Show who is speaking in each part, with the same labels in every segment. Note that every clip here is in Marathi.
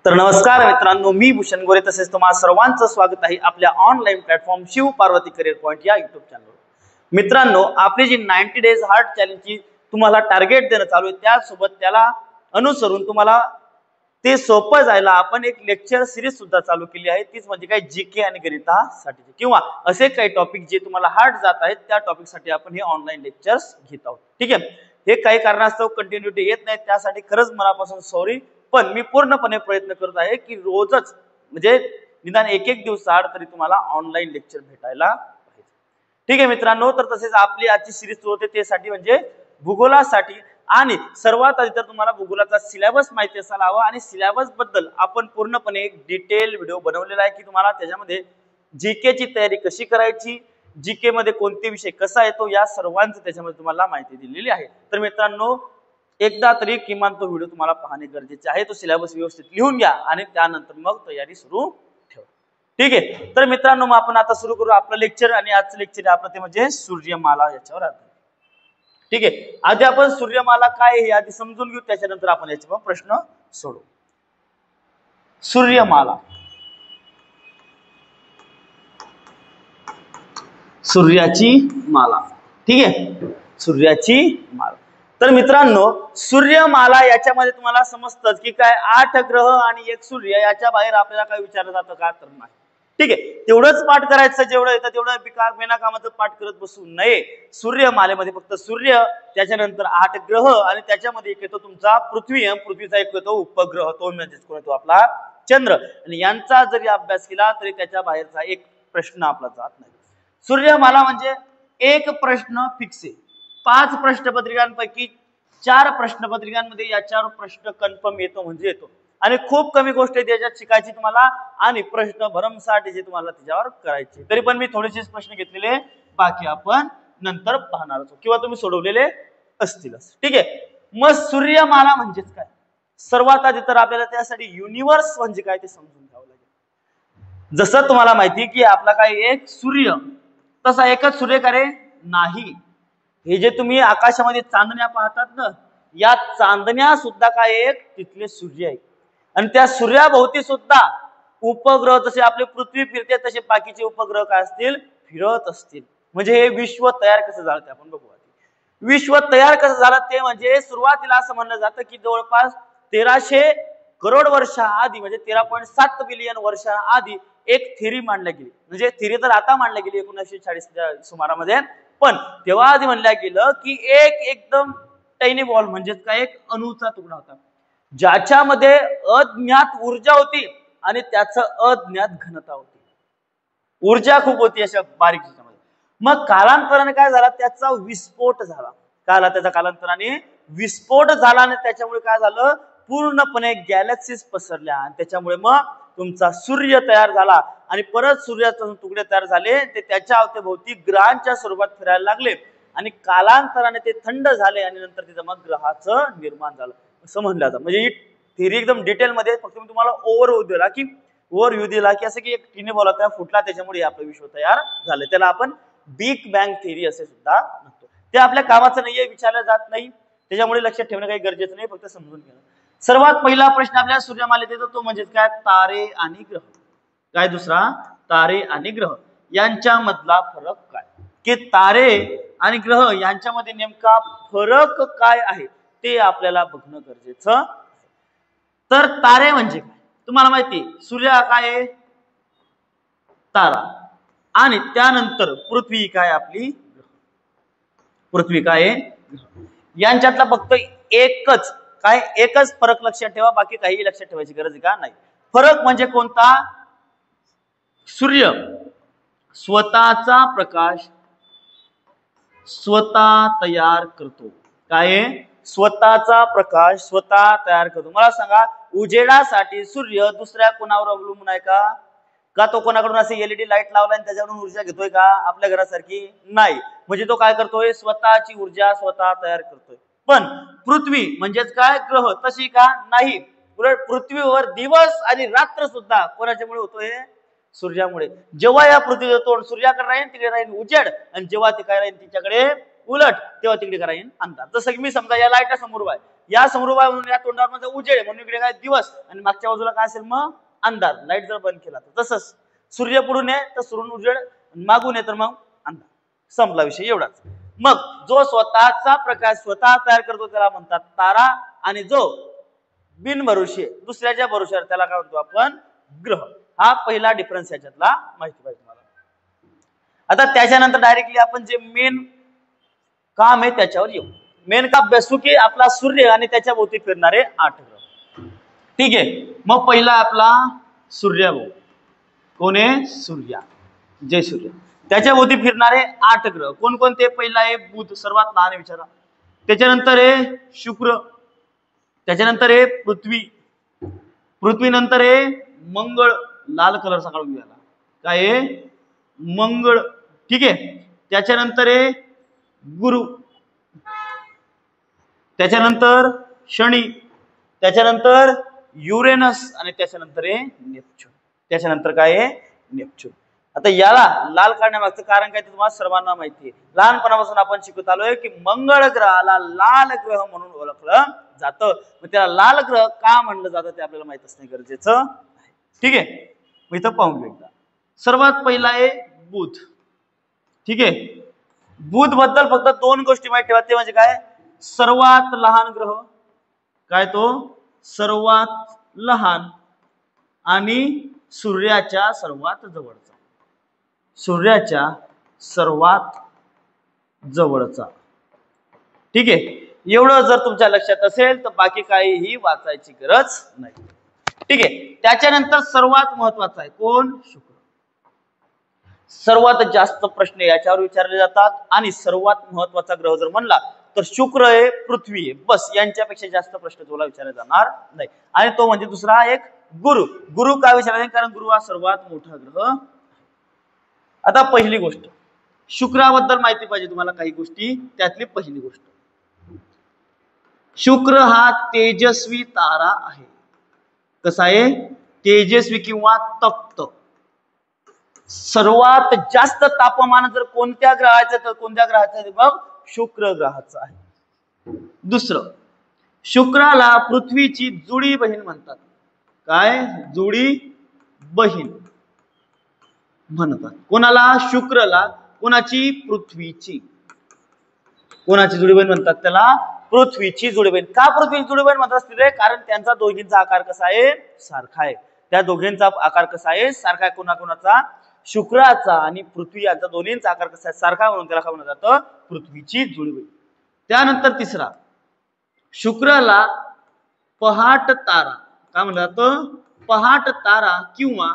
Speaker 1: तर नमस्कार मित्रांनो, मी भूषण गोरे तसेच तुम्हाला सर्वांचं स्वागत आहे आपल्या online platform Shiv Parvati career point या युट्यूब चॅनलवर। मित्रांनो, आपली जी 90 डेज हार्ड चॅलेंजची तुम्हाला टार्गेट देणं चालू आहे, त्यासोबत त्याला अनुसरून तुम्हाला ते सोपं जायला आपण एक लेक्चर सिरीज सुद्धा चालू केली आहे। तीच म्हणजे काय, जीके आणि गणितासाठी किंवा असे काही टॉपिक जे तुम्हाला हार्ड जात आहेत त्या टॉपिकसाठी आपण हे ऑनलाईन लेक्चर्स घेत आहोत। ठीक आहे, हे काही कारणास्तव कंटिन्युटी येत नाही, त्यासाठी खरंच मनापासून सॉरी, पण मी पूर्णपणे प्रयत्न करत आहे की रोजच म्हणजे निदान एक दिवस आड तरी तुम्हाला ऑनलाईन लेक्चर भेटायला पाहिजे। ठीक आहे मित्रांनो, तर तसेच आपली आजची सिरीज सुरू होते त्यासाठी म्हणजे भूगोलासाठी, आणि सर्वात आधी तर तुम्हाला भूगोलाचा सिलेबस माहिती असायला हवा, आणि सिलेबस बद्दल आपण पूर्णपणे एक डिटेल व्हिडिओ बनवलेला आहे की तुम्हाला त्याच्यामध्ये जीके ची तयारी कशी करायची, जीके मध्ये कोणते विषय कसा येतो, या सर्वांचं त्याच्यामध्ये तुम्हाला माहिती दिलेली आहे। तर मित्रांनो, एकदा तरी किमान तो व्हिडिओ तुम्हाला पाहणे गरजेचे आहे। तो सिलेबस व्यवस्थित लिहून घ्या आणि त्यानंतर मग तयारी सुरू ठेवा। ठीक आहे, तर मित्रांनो, मग आपण आता सुरू करू आपलं लेक्चर, आणि आजचं लेक्चर आपलं ते म्हणजे सूर्यमाला याच्यावर आहे। ठीक आहे, आधी आपण सूर्यमाला काय हे आधी समजून घेऊ, त्याच्यानंतर आपण याच्यावर प्रश्न सोडवू। सूर्यमाला, सूर्याची माला। ठीक आहे, सूर्याची माला। तर मित्रांनो, सूर्यमाला याच्यामध्ये तुम्हाला समजतं की काय 8 ग्रह आणि 1 सूर्य, याच्या बाहेर आपल्याला काय विचारलं जातं का, तर नाही। ठीक आहे, तेवढंच पाठ करायचं, जेवढं येतं तेवढं बिना कामाचं पाठ करत बसू नये। सूर्यमालेमध्ये फक्त सूर्य, त्याच्यानंतर 8 ग्रह, आणि त्याच्यामध्ये एक येतो तुमचा पृथ्वी, पृथ्वीचा एक येतो उपग्रह, तो म्हणजेच कोण येतो आपला चंद्र, आणि यांचा जरी अभ्यास केला तरी त्याच्या बाहेरचा एक प्रश्न आपला जात नाही। सूर्यमाला म्हणजे एक प्रश्न फिक्स आहे, 5 प्रश्नपत्रिकांपैकी 4 प्रश्नपत्रिकांमध्ये याच्यावर प्रश्न कन्फर्म येतो म्हणजे येतो, आणि खूप कमी गोष्ट त्याच्यात शिकायची तुम्हाला, आणि प्रश्न भरमसाठ जे तुम्हाला त्याच्यावर करायचे। तरी पण मी थोडेसेच प्रश्न घेतलेले, बाकी आपण नंतर पाहणार आहोत किंवा तुम्ही सोडवलेले असतीलच। ठीक आहे, मग सूर्यमाला म्हणजेच काय, सर्वात आधी तर आपल्याला त्यासाठी युनिवर्स म्हणजे काय ते समजून घ्यावं लागेल। जसं तुम्हाला माहिती की आपला काय एक सूर्य, तसा एकच सूर्य का रे नाही, हे जे तुम्ही आकाशामध्ये चांदण्या पाहतात ना, या चांदण्या सुद्धा काय एक तिथले सूर्य आहे, आणि त्या सूर्याभोवती सुद्धा उपग्रह, जसे आपले पृथ्वी फिरते तसे बाकीचे उपग्रह काय असतील, फिरत असतील। म्हणजे हे विश्व तयार कसं झालं ते आपण बघू। विश्व तयार कसं झालं ते म्हणजे सुरुवातीला असं म्हणलं जातं की जवळपास 1300 करोड वर्षाआधी, म्हणजे 13.7 बिलियन वर्षाआधी एक थेरी मांडली गेली। म्हणजे थेरी तर आता मांडली गेली 1940च्या सुमारामध्ये, पण तेव्हा आधी म्हणलं गेलं की एकदम टायनी बॉल म्हणजेच काय एक अणूचा तुकडा होता, ज्याच्यामध्ये अज्ञात ऊर्जा होती आणि त्याचं अज्ञात घनता होती। ऊर्जा खूप होती अशा बारीक मध्ये। मग कालांतराने काय झाला, त्याचा विस्फोट झाला, त्याचा कालांतराने विस्फोट झाला, आणि त्याच्यामुळे काय झालं, पूर्णपणे गॅलेक्सीज पसरल्या, आणि त्याच्यामुळे मग तुमचा सूर्य तयार झाला, आणि परत सूर्याचे तुकडे तयार झाले, ते त्याच्या अवतीभोवती ग्रहांच्या स्वरूपात फिरायला लागले, आणि कालांतराने ते थंड झाले, आणि नंतर तिथं मग ग्रहाचं निर्माण झालं असं म्हणलं जातं। म्हणजे ही थिअरी एकदम डिटेल मध्ये, फक्त मी तुम्हाला ओव्हरव्ह्यू दिला की असं की एक टिने बॉल होता, फुटला, त्याच्यामुळे आपलं विश्व तयार झालं। त्याला आपण बिग बँग थिअरी असे सुद्धा म्हणतो। ते आपल्या कामाचं नाहीये, विचारलं जात नाही, त्याच्यामुळे लक्षात ठेवणं काही गरजेचं नाही, फक्त समजून घेणं। सर्वात पहिला प्रश्न आपल्या सूर्यमालेत येतो तो म्हणजे काय, तारे आणि ग्रह। काय दुसरा, तारे आणि ग्रह यांच्यामधला फरक काय, की तारे आणि ग्रह यांच्यामध्ये नेमका फरक काय आहे ते आपल्याला बघणं गरजेचं आहे। तर तारे म्हणजे काय, तुम्हाला माहिती, सूर्य काय आहे, तारा, आणि त्यानंतर पृथ्वी काय आपली, पृथ्वी काय आहे, यांच्यातला फक्त एकच फरक लक्षात ठेवा, बाकी काही लक्षात ठेवायची गरज का नाही। फरक म्हणजे कोणता, सूर्य स्वतःचा प्रकाश स्वतः तयार करतो। काय, स्वतःचा प्रकाश स्वतः तयार करतो। मला सांगा, उजेडासाठी सूर्य दुसऱ्या कोणावर अवलंबून आहे का तो कोणाकडून असे एलईडी लाईट लावला आणि त्याच्यावरून ऊर्जा घेतोय का, आपल्या घरासारखी नाही। म्हणजे तो काय करतोय, स्वतःची ऊर्जा स्वतः तयार करतोय। पण पृथ्वी म्हणजेच काय, ग्रह तशी का नाही, उलट पृथ्वीवर दिवस आणि रात्र सुद्धा कोणाच्यामुळे होतोय, सूर्यामुळे। जेव्हा या पृथ्वीचं तोंड सूर्याकडे राहील तिकडे राहील उजेड, आणि जेव्हा ते काय राहील तिच्याकडे उलट, तेव्हा तिकडे काय राहील अंधार। जसं की मी समजा या लाईटा समोर आहे, या समरूपा म्हणून या तोंडावर माझा उजेड म्हणून इकडे काय दिवस आणि मागच्या बाजूला काय असेल मग अंधार. लाईट जर बंद केला तर तसंच सूर्य पुढून आहे तर सुरून उजेड, मागून आहे तर मग अंधार. संपला विषय एवढाच. मग जो स्वतःचा प्रकाश स्वतः तयार करतो त्याला म्हणतात तारा, आणि जो बिनभरोशी दुसऱ्याच्या भरोश्यावर त्याला काय म्हणतो आपण ग्रह. हा पहिला डिफरन्स याच्यातला माहिती पाहिजे मला. आता त्याच्यानंतर डायरेक्टली आपण जे मेन काम आहे त्याच्यावर येऊ. मेन काम अभ्यासू की आपला सूर्य आणि त्याच्या भोवती फिरणारे 8 ग्रह. ठीक आहे. मग पहिला आपला सूर्य भाऊ कोण आहे? सूर्य, जय सूर्य. त्याच्या भोवती फिरणारे 8 ग्रह कोणकोणते? पहिला आहे बुध, सर्वात लहान आहे विचारा. त्याच्यानंतर आहे शुक्र, त्याच्यानंतर आहे पृथ्वी, पृथ्वीनंतर आहे मंगळ, लाल कलरचा काढून घ्यायला काय आहे मंगळ. ठीक आहे. त्याच्यानंतर आहे गुरु, त्याच्यानंतर शनी, त्याच्यानंतर युरेनस आणि त्याच्यानंतर आहे नेपच्यून. त्याच्यानंतर काय आहे नेपच्यून. आता याला लाल काढण्यामागचं कारण काय ते तुम्हाला सर्वांना माहिती आहे. लहानपणापासून आपण शिकत आलोय की मंगळ ग्रहाला लाल ग्रह म्हणून ओळखलं जातं. मग त्याला लाल ग्रह का म्हणलं जातं ते आपल्याला माहित असणे गरजेचं आहे. ठीक आहे. मग इथं पाहून घेऊ एकदा. सर्वात पहिला आहे बुध. ठीक आहे. बुध बद्दल फक्त 2 गोष्टी माहिती ठेवा, ते म्हणजे काय? सर्वात लहान ग्रह, काय तो सर्वात लहान, आणि सूर्याच्या सर्वात जवळचा, सूर्याच्या सर्वात जवळचा. ठीक आहे. एवढं जर तुमच्या लक्षात असेल तर बाकी काहीही वाचायची गरज नाही. ठीक आहे. त्याच्यानंतर सर्वात महत्वाचा आहे कोण? शुक्र. सर्वात जास्त प्रश्न याच्यावर विचारले जातात आणि सर्वात महत्वाचा ग्रह जर म्हणला तर शुक्र आहे, पृथ्वी आहे, बस यांच्यापेक्षा जास्त प्रश्न तुला विचारले जाणार नाही. आणि तो म्हणजे दुसरा एक गुरु. गुरु का विचारले? कारण गुरु हा सर्वात मोठा ग्रह. आता पहिली गोष्ट शुक्राबद्दल माहिती पाहिजे तुम्हाला काही गोष्टी. त्यातली पहिली गोष्ट, शुक्र हा तेजस्वी तारा आहे. कसा आहे? तेजस्वी किंवा तप्त. सर्वात जास्त तापमान जर कोणत्या ग्रहाचं तर कोणत्या ग्रहाचं? बघ शुक्र ग्रहाचं आहे. दुसरं, शुक्राला पृथ्वीची जुळी बहीण म्हणतात. काय? जुळी बहीण म्हणतात. कोणाला? शुक्रला. कोणाची? पृथ्वीची. कोणाची जुळी बहीण म्हणतात? त्याला पृथ्वीची जुळी बहीण. का पृथ्वीची जुळी बहीण म्हणतात असतील? कारण त्यांचा दोघींचा आकार कसा आहे? सारखा आहे. त्या दोघींचा आकार कसा आहे? सारखा आहे. कोणाकोणाचा? शुक्राचा आणि पृथ्वी यांचा दोन्हींचा आकार कसा आहे? सारखा, म्हणून त्याला काय म्हणलं जातं? पृथ्वीची जुळी बहीण. त्यानंतर तिसरा, शुक्राला पहाट तारा काय म्हणलं जातं? पहाट तारा किंवा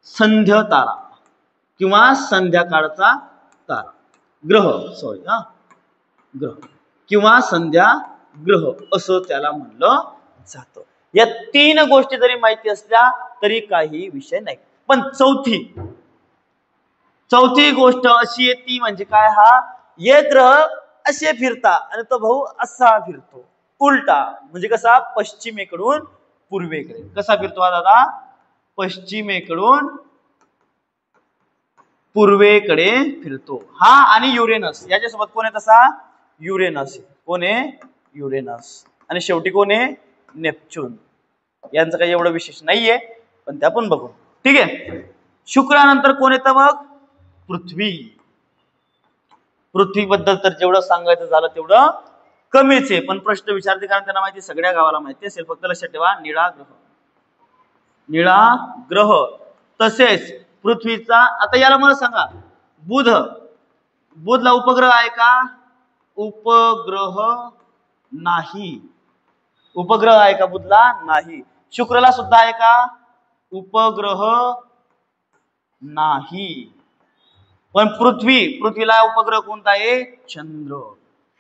Speaker 1: संध्या तारा किंवा संध्याकाळचा तारा ग्रह, सॉरी हा ग्रह किंवा संध्या ग्रह असं त्याला म्हणलं जातं. या 3 गोष्टी जरी माहिती असल्या तरी काही विषय नाही. पण चौथी गोष्ट अशी आहे ती म्हणजे काय? हा एक ग्रह असे फिरता आणि तो भाऊ असा फिरतो उलटा. म्हणजे कसा? पश्चिमेकडून पूर्वेकडे. कसा फिरतो हा दादा? पश्चिमेकडून पूर्वेकडे फिरतो. हा आणि युरेनस याच्यासोबत कोण आहे तसा? युरेनस. कोण आहे? युरेनस. आणि शेवटी कोण आहे? नेपच्यून. यांचं काही एवढं विशेष नाहीये पण ते आपण बघू. ठीक आहे. शुक्रानंतर कोण येतं मग? पृथ्वी. पृथ्वीबद्दल तर जेवढं सांगायचं झालं तेवढं कमीच आहे. पण प्रश्न विचारते कारण त्यांना माहिती, सगळ्या गावाला माहिती असेल. फक्त लक्षात ठेवा निळा ग्रह. निळा ग्रह. तसेच पृथ्वीचा. आता याला मला सांगा बुध. बुधला उपग्रह आहे का? उपग्रह नाही. उपग्रह आहे का बुधला? नाही. शुक्रला सुद्धा आहे का? उपग्रह नाही. पण पृथ्वीला उपग्रह कोणता आहे? चंद्र.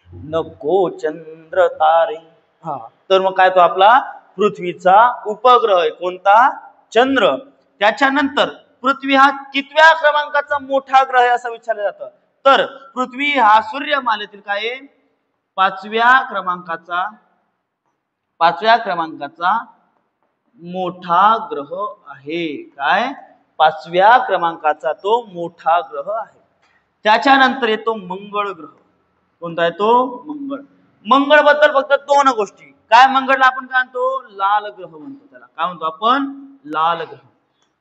Speaker 1: नको चंद्र तारे. हा तर मग काय तो आपला पृथ्वीचा उपग्रह आहे. कोणता? चंद्र. त्याच्यानंतर पृथ्वी हा कितव्या क्रमांकाचा मोठा ग्रह आहे असं विचारलं जातं? तर पृथ्वी हा सूर्यमालेतील काय आहे? 5व्या क्रमांकाचा मोठा ग्रह आहे. काय? 5व्या क्रमांकाचा तो मोठा ग्रह आहे. त्याच्यानंतर येतो मंगळ ग्रह. कोणता आहे तो? मंगळ. मंगळ बद्दल फक्त दोन गोष्टी. काय मंगळला आपण काय म्हणतो? लाल ग्रह म्हणतो. त्याला काय म्हणतो आपण? लाल ग्रह.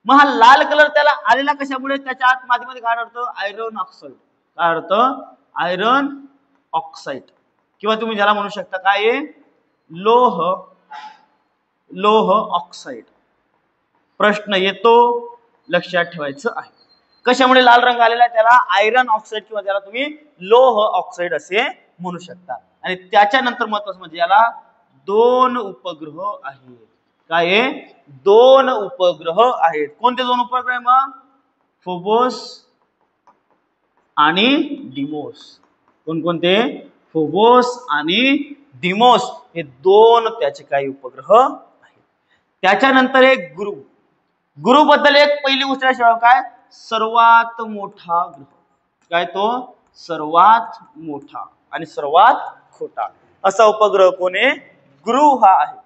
Speaker 1: मग हा लाल कलर त्याला आलेला कशामुळे? त्याच्या आत मातीमध्ये काय आढळतं? Iron oxide. काय आढळतं? Iron oxide. किंवा तुम्ही ज्याला म्हणू शकता काय आहे? लोह ऑक्साईड. प्रश्न येतो, लक्षात ठेवायचं आहे. कशामुळे लाल रंग आलेला आहे? त्याला आयरन ऑक्साईड किंवा त्याला तुम्ही लोह ऑक्साईड असे म्हणू शकता. आणि त्याच्यानंतर महत्वाचं म्हणजे याला दोन उपग्रह आहेत. काय आहे? दोन उपग्रह आहेत. कोणते दोन उपग्रह आहे मग? फोबोस आणि डिमोस. कोणकोणते? फोबोस आणि डिमोस हे दोन त्याचे काही उपग्रह आहेत. त्याच्यानंतर एक गुरु. गुरु बद्दल एक पहिली गोष्ट काय? सर्वात मोठा ग्रह. काय तो? सर्वात मोठा आणि सर्वात छोटा असा उपग्रह कोण आहे? गुरु हा आहे.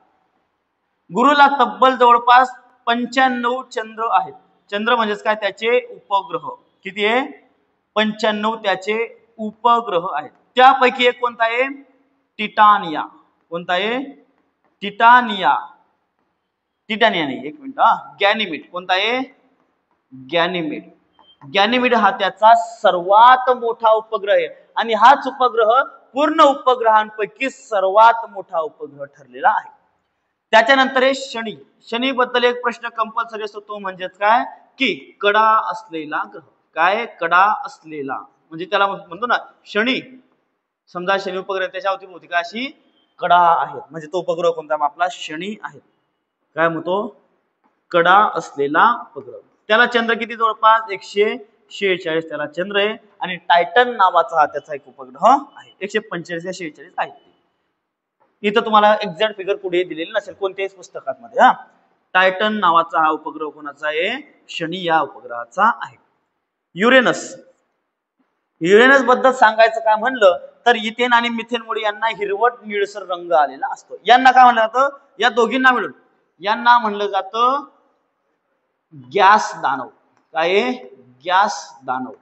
Speaker 1: गुरुला तब्बल जवळपास 95 चंद्र आहेत. चंद्र म्हणजेच काय? त्याचे उपग्रह. किती आहे? 95 त्याचे उपग्रह आहेत. त्यापैकी एक कोणता आहे? टिटानिया. कोणता आहे? टिटानिया. टिटानिया नाही, एक मिनिट हा. गॅनिमेड. कोणता आहे? गॅनिमेड. गॅनिमेड हा त्याचा सर्वात मोठा उपग्रह आहे आणि हाच उपग्रह पूर्ण उपग्रहांपैकी सर्वात मोठा उपग्रह ठरलेला आहे. त्याच्यानंतर आहे शनी. शनी बद्दल एक प्रश्न कंपल्सरी असतो, तो म्हणजे काय? की कडा असलेला ग्रह. काय? कडा असलेला. म्हणजे त्याला म्हणतो ना शनी. समजा शनी उपग्रह त्याच्या अवतीभोवती काय अशी कडा आहेत, म्हणजे तो उपग्रह कोणता? आपला शनी आहे. काय म्हणतो? कडा असलेला उपग्रह. त्याला चंद्र किती? जवळपास 146 त्याला चंद्र आहे. आणि टायटन नावाचा हा त्याचा एक उपग्रह आहे. 145 या 46 आहे. इथं तुम्हाला एक्झॅक्ट फिगर पुढे दिलेली नसेल कोणत्याही पुस्तकांमध्ये. हा, टायटन नावाचा हा उपग्रह कोणाचा आहे? शनी या उपग्रहाचा आहे. युरेनस. युरेनस बद्दल सांगायचं काय म्हणलं तर इथेन आणि मिथेनमुळे यांना हिरवट निळसर रंग आलेला असतो. यांना काय म्हणलं जातं? या दोघींना मिळून यांना म्हणलं जातं गॅस दानव. काय? गॅस दानव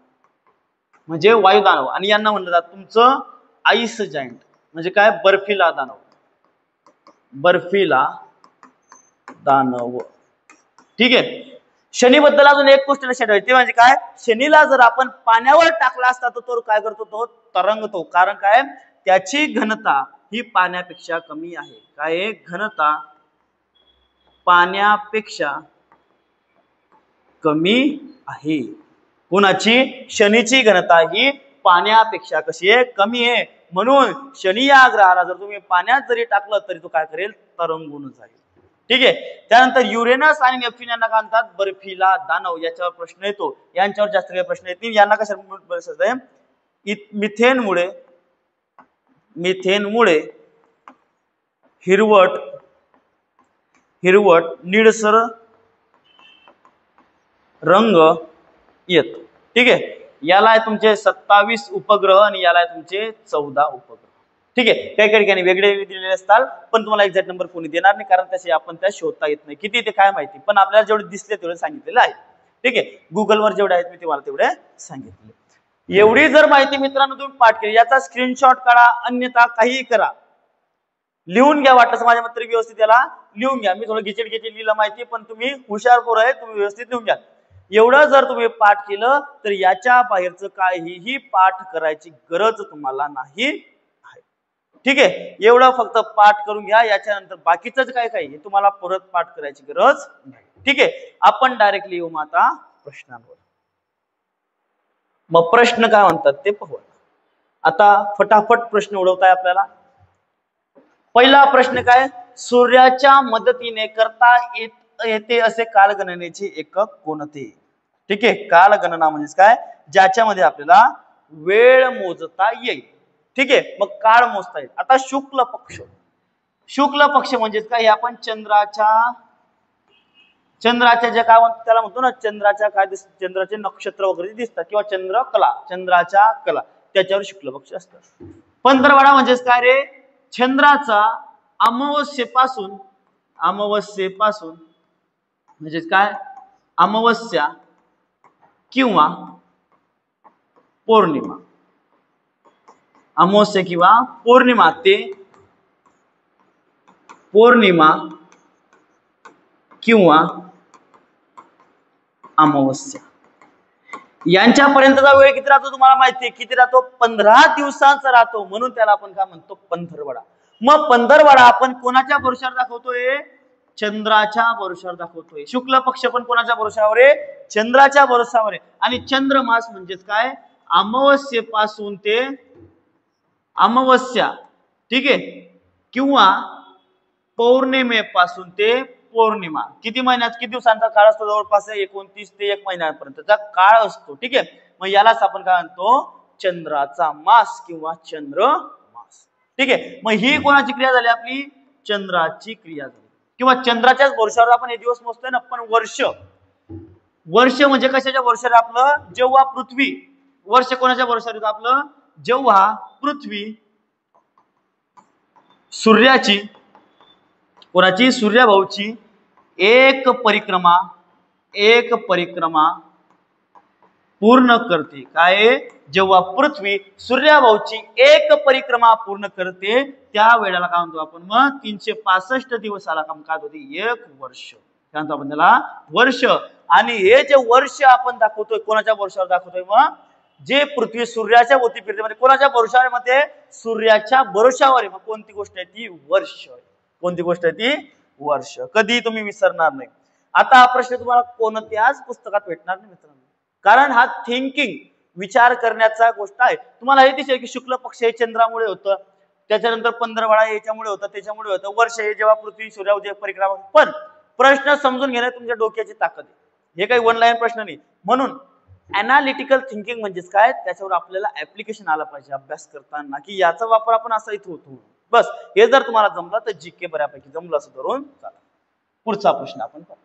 Speaker 1: म्हणजे वायू दानव. आणि यांना म्हणलं जातं तुमचं आईस जायंट म्हणजे काय? बर्फीला दानव. बर्फीला दानव. ठीक आहे. शनी बद्दल अजून एक गोष्ट लक्षात ठेवायची, म्हणजे काय? शनीला जर आपण पाण्यावर टाकला असता तर तो काय करतो? तो तरंगतो. कारण काय? त्याची घनता ही पाण्यापेक्षा कमी आहे. काय? घनता पाण्यापेक्षा कमी आहे. कुणाची? शनीची घनता ही पाण्यापेक्षा कशी आहे? कमी आहे. म्हणून शनी या ग्रहाला जर तुम्ही पाण्यात जरी टाकलं तरी तो काय करेल? तरंगून जाईल. ठीक आहे. त्यानंतर युरेनस आणि नेपच्यून यांना काय म्हणतात? बर्फीला दानव. याच्यावर प्रश्न येतो. यांच्यावर जास्त काही प्रश्न येतील. यांना कशा? मिथेनमुळे हिरवट निळसर रंग येतो. ठीक आहे. याला आहे तुमचे 27 उपग्रह आणि याला आहे तुमचे 14 उपग्रह. ठीक आहे. काही काही ठिकाणी वेगळे दिलेले असतात पण तुम्हाला एक्झॅक्ट नंबर कोणी देणार नाही, कारण तसे आपण त्या शोधता येत नाही. किती ते काय माहिती, पण आपल्याला जेवढे दिसले तेवढे सांगितलेले आहे. ठीक आहे. गुगलवर जेवढे आहेत मी तुम्हाला तेवढे सांगितले. एवढी जर माहिती मित्रांनो तुम्ही पाठ केली, याचा स्क्रीनशॉट काढा, अन्यथा काहीही करा, लिहून घ्या. वाटतं माझ्या मते व्यवस्थित याला लिहून घ्या. मी थोडं घिचेट लिहिलं माहिती, पण तुम्ही हुशार पोरं आहे, तुम्ही व्यवस्थित लिहून घ्या. एवढं जर तुम्ही पाठ केलं तर याच्या बाहेरचं काहीही पाठ करायची गरज तुम्हाला नाही आहे. ठीक आहे. एवढं फक्त पाठ करून घ्या. याच्यानंतर बाकीचं काय काय हे तुम्हाला परत पाठ करायची गरज नाही. ठीक आहे. आपण डायरेक्टली येऊ मग आता प्रश्नांवर. मग प्रश्न काय म्हणतात ते पाहू. आता फटाफट प्रश्न उडवताय आपल्याला. पहिला प्रश्न काय? सूर्याच्या मदतीने करता येते असे कालगणनेचे एकक कोणते? ठीक आहे. कालगणना म्हणजे काय? ज्याच्यामध्ये आपल्याला वेळ मोजता येईल. ठीक आहे. मग काळ मोजता येईल. आता शुक्ल पक्ष. शुक्ल पक्ष म्हणजे काय? आपण चंद्राच्या जे काय म्हणतो त्याला म्हणतो ना, चंद्राच्या काय चंद्राचे नक्षत्र वगैरे दिसतात किंवा चंद्रकला, चंद्राच्या कला, त्याच्यावर शुक्ल पक्ष असतात. पंधरवडा म्हणजे काय रे? चंद्राचा अमावस्येपासून म्हणजे काय? अमावस्या किंवा पौर्णिमा. अमावस्या किंवा पौर्णिमा ते पौर्णिमा किंवा अमावस्या यांच्यापर्यंतचा वेळ किती राहतो तुम्हाला माहिती आहे? किती राहतो? 15 दिवसांचा राहतो. म्हणून त्याला आपण काय म्हणतो? पंधरवडा. मग पंधरवडा आपण कोणाच्या भरोशावर दाखवतोय? चंद्राच्या भरोशावर दाखवतोय. शुक्ल पक्ष पण कोणाच्या भरोशावर आहे? चंद्राच्या भरोशावर आहे. आणि चंद्रमास म्हणजेच काय? अमावस्येपासून ते अमावस्या, ठीक आहे, किंवा पौर्णिमेपासून ते पौर्णिमा. किती महिन्यात, किती दिवसांचा काळ असतो? जवळपास 29 ते 1 महिन्यापर्यंतचा काळ असतो. ठीक आहे. मग यालाच आपण काय म्हणतो? चंद्राचा मास किंवा चंद्रमास. ठीक आहे. मग ही कोणाची क्रिया झाली? आपली चंद्राची क्रिया झाली. किंवा चंद्राच्याच भरोशावर आपण हे दिवस मोजतोय ना. पण वर्ष, वर्ष म्हणजे कशाच्या भरोशावर? आपलं जेव्हा पृथ्वी, वर्ष कोणाच्या भरोशावर येतं आपलं? जेव्हा पृथ्वी सूर्याची, कोणाची? सूर्यभाऊची एक परिक्रमा पूर्ण करते. काय? जेव्हा पृथ्वी सूर्यभाऊची एक परिक्रमा पूर्ण करते त्या वेळेला काय म्हणतो आपण? मग 365 दिवसाला काय होते? 1 वर्ष. काय म्हणतो आपण त्याला? वर्ष. आणि हे जे वर्ष आपण दाखवतोय कोणाच्या भरोशावर दाखवतोय? मग जे पृथ्वी सूर्याच्या भोवती फिरते म्हणजे कोणाच्या भरोशावर? मध्ये सूर्याच्या भरोशावर आहे. मग कोणती गोष्ट आहे ती? वर्ष. कोणती गोष्ट आहे ती? वर्ष. कधी तुम्ही विसरणार नाही. आता हा प्रश्न तुम्हाला कोणत्याच पुस्तकात भेटणार नाही मित्रांनो, कारण हा थिंकिंग, विचार करण्याचा गोष्ट आहे. तुम्हाला हे दिसेल की शुक्ल पक्ष हे चंद्रामुळे होतं, त्याच्यानंतर पंधरवडा याच्यामुळे होतं, त्याच्यामुळे होतं, वर्ष हे जेव्हा पृथ्वी सूर्याची परिक्रमा. पण प्रश्न समजून घेणे तुमच्या डोक्याची ताकद आहे. हे काही वन लाईन प्रश्न नाही. म्हणून अनालिटिकल थिंकिंग म्हणजेच काय? त्याच्यावर आपल्याला ऍप्लिकेशन आला पाहिजे अभ्यास करताना, की याचा वापर आपण असा इथे होतो. बस हे जर तुम्हाला जमलं तर जीके बऱ्यापैकी जमलं असं धरून चला. पुढचा प्रश्न आपण पाहू.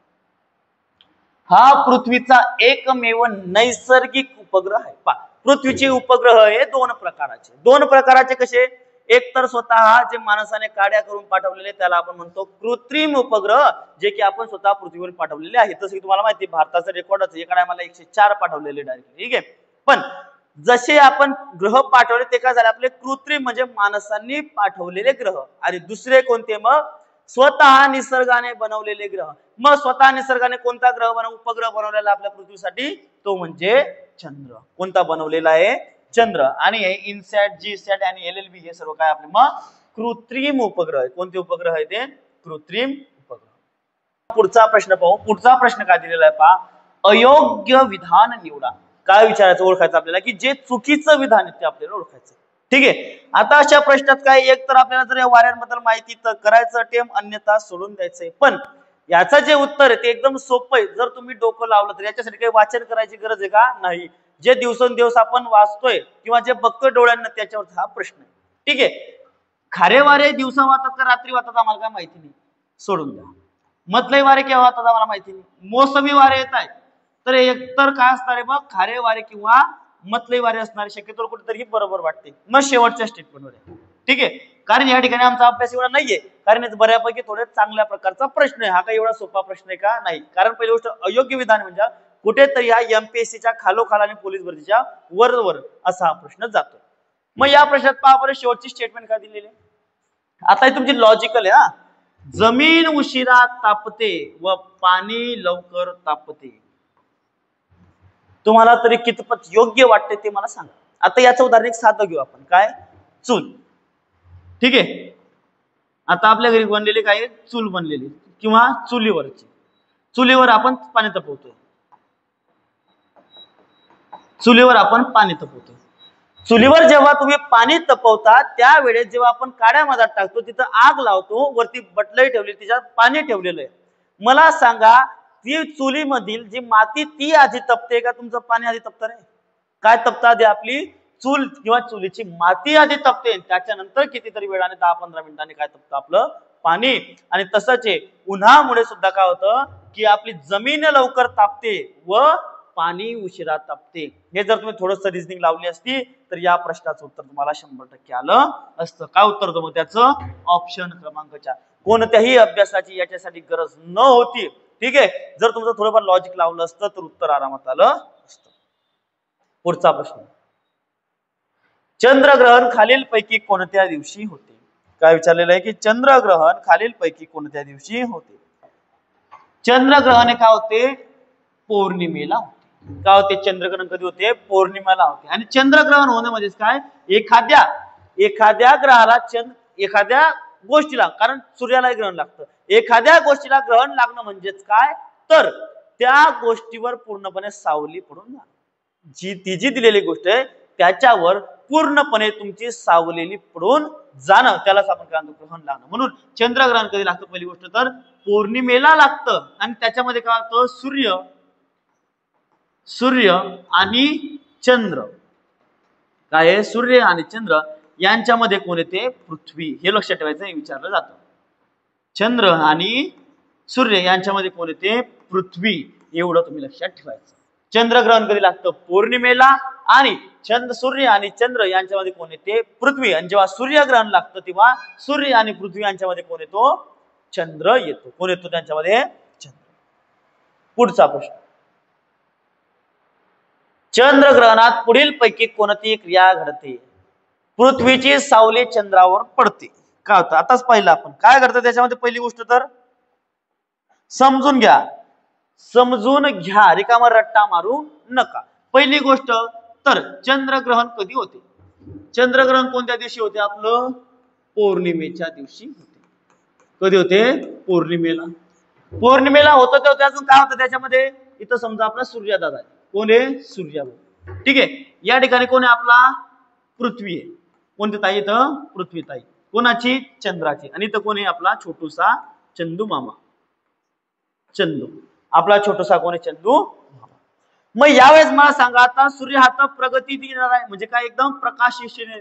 Speaker 1: हा पृथ्वीचा एकमेव नैसर्गिक उपग्रह आहे. पहा, पृथ्वीचे उपग्रह हे दोन प्रकाराचे कसे? एक तर स्वतः जे माणसाने काड्या करून पाठवलेले त्याला आपण म्हणतो कृत्रिम उपग्रह, जे की आपण स्वतः पृथ्वीवर पाठवलेले आहे. तसं की तुम्हाला माहिती भारताचा रेकॉर्डच एका टायमाला 104 पाठवलेले डायरेक्ट. ठीक आहे. पण जसे आपण ग्रह पाठवले ते काय झाले? आपले कृत्रिम म्हणजे माणसांनी पाठवलेले ग्रह. आणि दुसरे कोणते? मग स्वतः निसर्गाने बनवलेले ग्रह. मग स्वतः निसर्गाने कोणता ग्रह उपग्रह बनवलेला आपल्या पृथ्वीसाठी? तो म्हणजे चंद्र. कोणता बनवलेला आहे? चंद्र. आणि हे इनसॅट, जीसॅट आणि LLV हे सर्व काय आपले मग कृत्रिम उपग्रह आहे. कोणते उपग्रह आहे ते? कृत्रिम उपग्रह. पुढचा प्रश्न पाहू. पुढचा प्रश्न काय दिलेला आहे पहा. अयोग्य विधान निवडा. काय विचारायचं, ओळखायचं आपल्याला, की जे चुकीचं विधान आहे ते आपल्याला ओळखायचं. ठीक आहे. आता अशा प्रश्नात काय, एक तर आपल्याला जर या वाऱ्यांबद्दल माहिती तर करायचं टेम, अन्यथा सोडून द्यायचंय. पण याचं जे उत्तर आहे ते एकदम सोपं आहे जर तुम्ही डोकं लावलं तर. याच्यासाठी काही वाचन करायची गरज आहे का? नाही. जे दिवसेंदिवस आपण वाचतोय किंवा जे बघतोय डोळ्यांना त्याच्यावर हा प्रश्न आहे. ठीक आहे. खारे वारे दिवसा वाहतात का रात्री वाहतात आम्हाला काय माहिती नाही, सोडून द्या. मतलई वारे केव्हा वाहतात आम्हाला माहिती नाही. मोसमी वारे येत आहेत तर एकतर काय असणार आहे? मग खारे वारे किंवा मतलई वारे असणारे शक्यतो कुठेतरी बरोबर वाटते. मग शेवटच्या स्टेटमेंटवर आहे. ठीक आहे. कारण या ठिकाणी आमचा अभ्यास एवढा नाहीये, कारण बऱ्यापैकी थोड्या चांगल्या प्रकारचा प्रश्न आहे. हा काही एवढा सोपा प्रश्न आहे का? नाही. कारण पहिली गोष्ट अयोग्य विधान म्हणजे कुठेतरी हा MPSCच्या खालोखाल आणि पोलीस भरतीच्या वर असा हा प्रश्न जातो. मग या प्रश्नात पहा बरं शेवटची स्टेटमेंट काय दिलेली आहे. आता ही तुमची लॉजिकल आहे. जमीन उशिरा तापते व पाणी लवकर तापते. तुम्हाला तरी कितपत योग्य वाटते ते मला सांगा. आता याचं उदाहरण एक साधं घेऊ आपण. काय? चूल. ठीक आहे. आता आपल्या घरी बनलेली काय? चूल बनलेली किंवा चुलीवरची. चुलीवर आपण पाणी तापवतोय. चुलीवर आपण पाणी तापवतोय. चुलीवर जेव्हा तुम्ही पाणी तापवता त्यावेळेस जेव्हा आपण काड्या मधात टाकतो तिथं आग लावतो, वरती बटलई ठेवली तिच्यात पाणी ठेवलेलं आहे. मला सांगा ती चुलीमधील जी माती ती आधी तपते का तुमचं पाणी आधी तपतं? रे काय तपतं आधी? आपली चूल किंवा चुलीची माती आधी तपते. त्याच्यानंतर कितीतरी वेळाने 10-15 मिनिटांनी काय तपतं? आपलं पाणी. आणि तसंच आहे उन्हामुळे सुद्धा काय होतं की आपली जमीन लवकर तापते व पाणी उशिरा तापते. हे जर तुम्ही थोडंसं रिझनिंग लावली असती तर या प्रश्नाचं उत्तर तुम्हाला 100% आलं असतं. काय उत्तर होतं मग त्याचं? ऑप्शन क्रमांक 4. कोणत्याही अभ्यासाची याच्यासाठी गरज न होती. ठीक आहे. जर तुमचं थोडंफार लॉजिक लावलं असतं तर उत्तर आरामात आलं असतं. पुढचा प्रश्न. चंद्रग्रहण खालीलपैकी कोणत्या दिवशी होते? काय विचारलेलं आहे की चंद्रग्रहण खालीलपैकी कोणत्या दिवशी होते? चंद्रग्रहण हे काय होते? पौर्णिमेला होते. काय होते? चंद्रग्रहण कधी होते? पौर्णिमेला होते. आणि चंद्रग्रहण होणे म्हणजे काय? एखाद्या ग्रहाला एखाद्या गोष्टीला, कारण सूर्याला ग्रहण लागतं, एखाद्या गोष्टीला ग्रहण लागणं म्हणजेच काय? तर त्या गोष्टीवर पूर्णपणे सावली पडून जाणं. ती जी दिलेली गोष्ट आहे त्याच्यावर पूर्णपणे तुमची सावलेली पडून जाणं, त्यालाच आपण काय म्हणतो? ग्रहण लागणं. म्हणून चंद्रग्रहण कधी लागतं? पहिली गोष्ट तर पौर्णिमेला लागतं. आणि त्याच्यामध्ये काय होतं? सूर्य आणि चंद्र. काय आहे? सूर्य आणि चंद्र यांच्यामध्ये कोण येते? पृथ्वी. हे लक्षात ठेवायचं, हे विचारलं जातं. चंद्र आणि सूर्य यांच्यामध्ये कोण येते? पृथ्वी. एवढं तुम्ही लक्षात ठेवायचं. चंद्रग्रहण कधी लागतं? पौर्णिमेला. आणि सूर्य आणि चंद्र यांच्यामध्ये कोण येते? पृथ्वी. आणि जेव्हा सूर्यग्रहण लागतं तेव्हा सूर्य आणि पृथ्वी यांच्यामध्ये कोण येतो? चंद्र येतो. कोण येतो त्यांच्यामध्ये? चंद्र. पुढचा प्रश्न. चंद्रग्रहणात पुढील पैकी कोणती क्रिया घडते? पृथ्वीची सावली चंद्रावर पडते. काय होतं? आताच पाहिलं आपण. काय घडतं त्याच्यामध्ये? पहिली गोष्ट तर समजून घ्या, रिकामा रट्टा मारू नका. पहिली गोष्ट तर चंद्रग्रहण कधी होते? चंद्रग्रहण कोणत्या दिवशी होते? आपलं पौर्णिमेच्या दिवशी होते. कधी होते? पौर्णिमेला होतं. तेव्हा त्यातून काय होतं त्याच्यामध्ये? इथं समजा आपला सूर्यदादा आहे. कोण आहे? सूर्याभाऊ. ठीक आहे. या ठिकाणी कोण आहे? आपला पृथ्वी आहे. कोणती ताई? इथं पृथ्वी ताई. कोणाची? चंद्राची. आणि इथं कोण आहे? आपला छोटूसा चंदू मामा. चंदू आपला छोटूसा कोण आहे? चंदू मामा. मग यावेळेस मला सांगा, आता सूर्य हा तर प्रगती देणार आहे, म्हणजे काय? एकदम प्रकाशशील.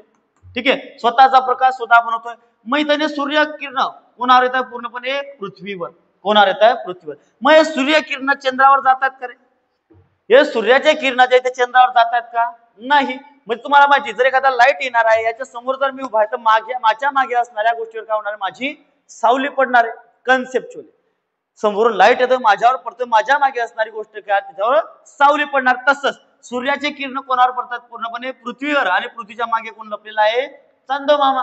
Speaker 1: ठीक आहे. स्वतःचा प्रकाश स्वतः बनवतोय. मग इथं सूर्य किरण कोणावर येत आहे? पूर्णपणे पृथ्वीवर. कोणावर येत आहे? पृथ्वीवर. मग हे सूर्य किरण चंद्रावर जातात का रे? हे सूर्याच्या किरणाच्या इथे चंद्रावर जातात का? नाही. म्हणजे तुम्हाला माहिती, जर एखादा लाईट येणार आहे, याच्या समोर जर मी उभा आहे तर माझ्या मागे असणाऱ्या गोष्टीवर काय होणार आहे? माझी सावली पडणार आहे. कन्सेप्च्युअली समोरून लाईट येतं, माझ्यावर पडतं, माझ्या मागे असणारी गोष्ट काय? त्याच्यावर सावली पडणार. तसंच सूर्याचे किरण कोणावर पडतात? पूर्णपणे पृथ्वीवर. आणि पृथ्वीच्या मागे कोण लपलेला आहे? चंदू मामा.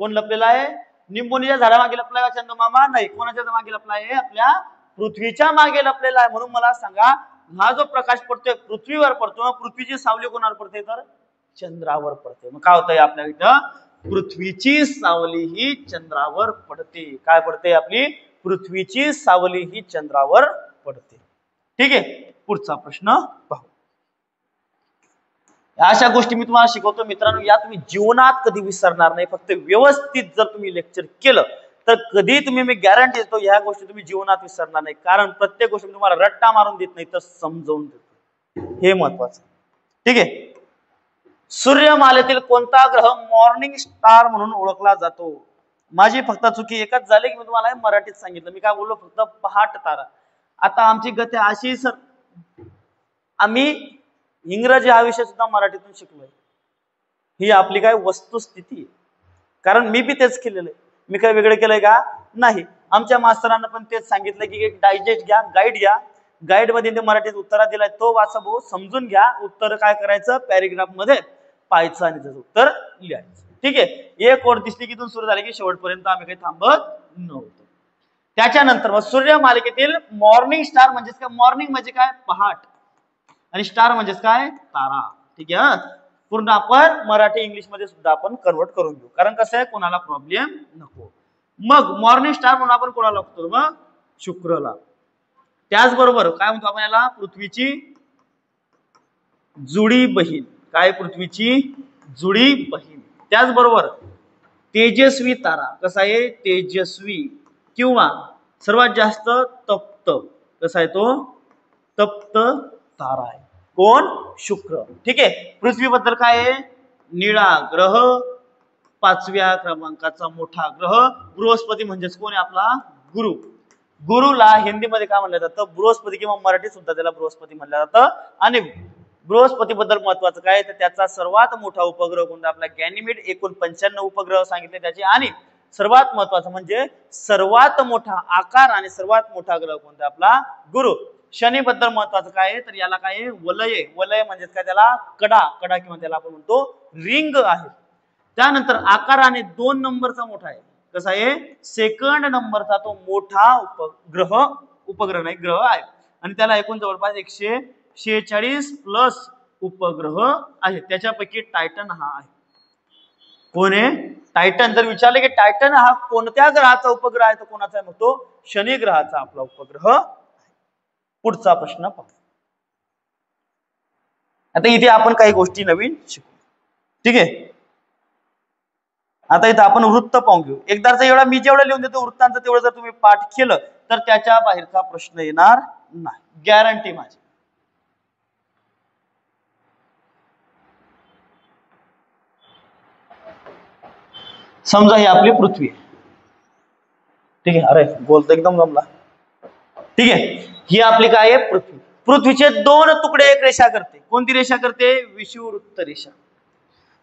Speaker 1: कोण लपलेला आहे? निंबोनीच्या झाडामागे लपला आहे चंदू मामा? नाही. कोणाच्या मागे लपला आहे? आपल्या पृथ्वीच्या मागे लपलेला आहे. म्हणून मला सांगा, हा जो प्रकाश पडतोय पृथ्वीवर पडतो, मग पृथ्वीची सावली कोणावर पडते? तर चंद्रावर पडते. मग काय होतंय आपल्या इथं? पृथ्वीची सावली ही चंद्रावर पडते. काय पडते? आपली पृथ्वीची सावली ही चंद्रावर पडते. ठीक आहे. पुढचा प्रश्न पाहू. अशा गोष्टी मी तुम्हाला शिकवतो मित्रांनो, या तुम्ही जीवनात कधी विसरणार नाही. फक्त व्यवस्थित जर तुम्ही लेक्चर केलं तर कधी तुम्ही, मी गॅरंटी देतो, ह्या गोष्टी तुम्ही जीवनात विसरणार नाही. कारण प्रत्येक गोष्ट तुम्हाला रट्टा मारून देत नाही, तर समजावून देतो. हे महत्वाचं. ठीक आहे. सूर्यमालेतील कोणता ग्रह मॉर्निंग स्टार म्हणून ओळखला जातो? माझी फक्त चुकी एकच झाली की मी तुम्हाला मराठीत सांगितलं. मी काय बोललो? फक्त पहाट तारा. आता आमची गती अशी, सर आम्ही इंग्रजी हा विषय सुद्धा मराठीतून शिकलोय. ही आपली काय वस्तुस्थिती आहे. कारण मी बी तेच केलेलं आहे. मी काय वेगळं केलंय का? नाही. आमच्या मास्तरांना पण तेच सांगितलं की एक डायजेस्ट घ्या, गाईड घ्या. गाईड मध्ये ते मराठीत उत्तर दिलाय, तो वाचा भाऊ, समजून घ्या. उत्तर काय करायचं? पॅरेग्राफ मध्ये पाहायचं आणि त्याचं उत्तर लिहायचं. ठीक आहे. एक ओळ दिसली की सुरू झाली की शेवटपर्यंत आम्ही काही थांबत नव्हतो. त्याच्यानंतर मग सूर्य मालिकेतील मॉर्निंग स्टार म्हणजेच काय? मॉर्निंग म्हणजे काय? पहाट. आणि स्टार म्हणजेच काय? तारा. ठीक आहे. पूर्ण आपण मराठी इंग्लिश मध्ये सुद्धा आपण कन्वर्ट करून घेऊ, कारण कसं आहे, कोणाला प्रॉब्लेम नको. मग मॉर्निंग स्टार म्हणून आपण कोणाला बघतो? मग शुक्रला. त्याचबरोबर काय म्हणतो आपण याला? पृथ्वीची जुळी बहीण. काय? पृथ्वीची जुळी बहीण. त्याचबरोबर तेजस्वी तारा. कसा आहे? तेजस्वी किंवा सर्वात जास्त तप्त. कसा आहे तो? तप्त तारा आहे. कोण? शुक्र. ठीक आहे. पृथ्वीबद्दल काय आहे? निळा ग्रह, 5व्या क्रमांकाचा मोठा ग्रह. बृहस्पती म्हणजेच कोण आहे? आपला गुरु. गुरुला हिंदीमध्ये काय म्हणलं जातं? बृहस्पती, किंवा मराठीत सुद्धा त्याला बृहस्पती म्हणलं जातं. आणि बृहस्पती बद्दल महत्वाचं काय? तर त्याचा सर्वात मोठा उपग्रह कोणता? आपला गॅनिमेड. एकूण 95 उपग्रह सांगितले त्याचे. आणि सर्वात महत्वाचं म्हणजे सर्वात मोठा आकार आणि सर्वात मोठा ग्रह कोणता? आपला गुरु. शनी बद्दल महत्वाचं काय आहे? तर याला काय आहे? वलय. वलय म्हणजे काय? त्याला कडा. कडा किंवा त्याला आपण म्हणतो रिंग आहे. त्यानंतर आकाराने 2 नंबरचा मोठा आहे. कसा आहे? सेकंड नंबरचा तो मोठा उपग्रह नाही ग्रह आहे आणि त्याला एकूण जवळपास 146 प्लस उपग्रह आहेत. त्याच्यापैकी टायटन हा आहे. कोण आहे? टायटन. जर विचारले की टायटन हा कोणत्या ग्रहाचा उपग्रह आहे, तर कोणाचा आहे? तो शनी ग्रहाचा आपला उपग्रह. पुढचा प्रश्न पाहू. आता इथे आपण काही गोष्टी नवीन शिकू. ठीक आहे. आता इथं आपण वृत्त पाहून घेऊ. एकदाच एवढा मी जेवढं लिहून देतो वृत्तांचं तेवढं जर तुम्ही पाठ केलं तर त्याच्या बाहेरचा प्रश्न येणार नाही, गॅरंटी माझी. समजा ही आपली पृथ्वी आहे. ठीक आहे. अरे बोलतो एकदम जमला. ठीक आहे. ही आपली काय आहे? पृथ्वी. पृथ्वीचे 2 तुकडे एक रेषा करते. कोणती रेषा करते? विषुववृत्त रेषा.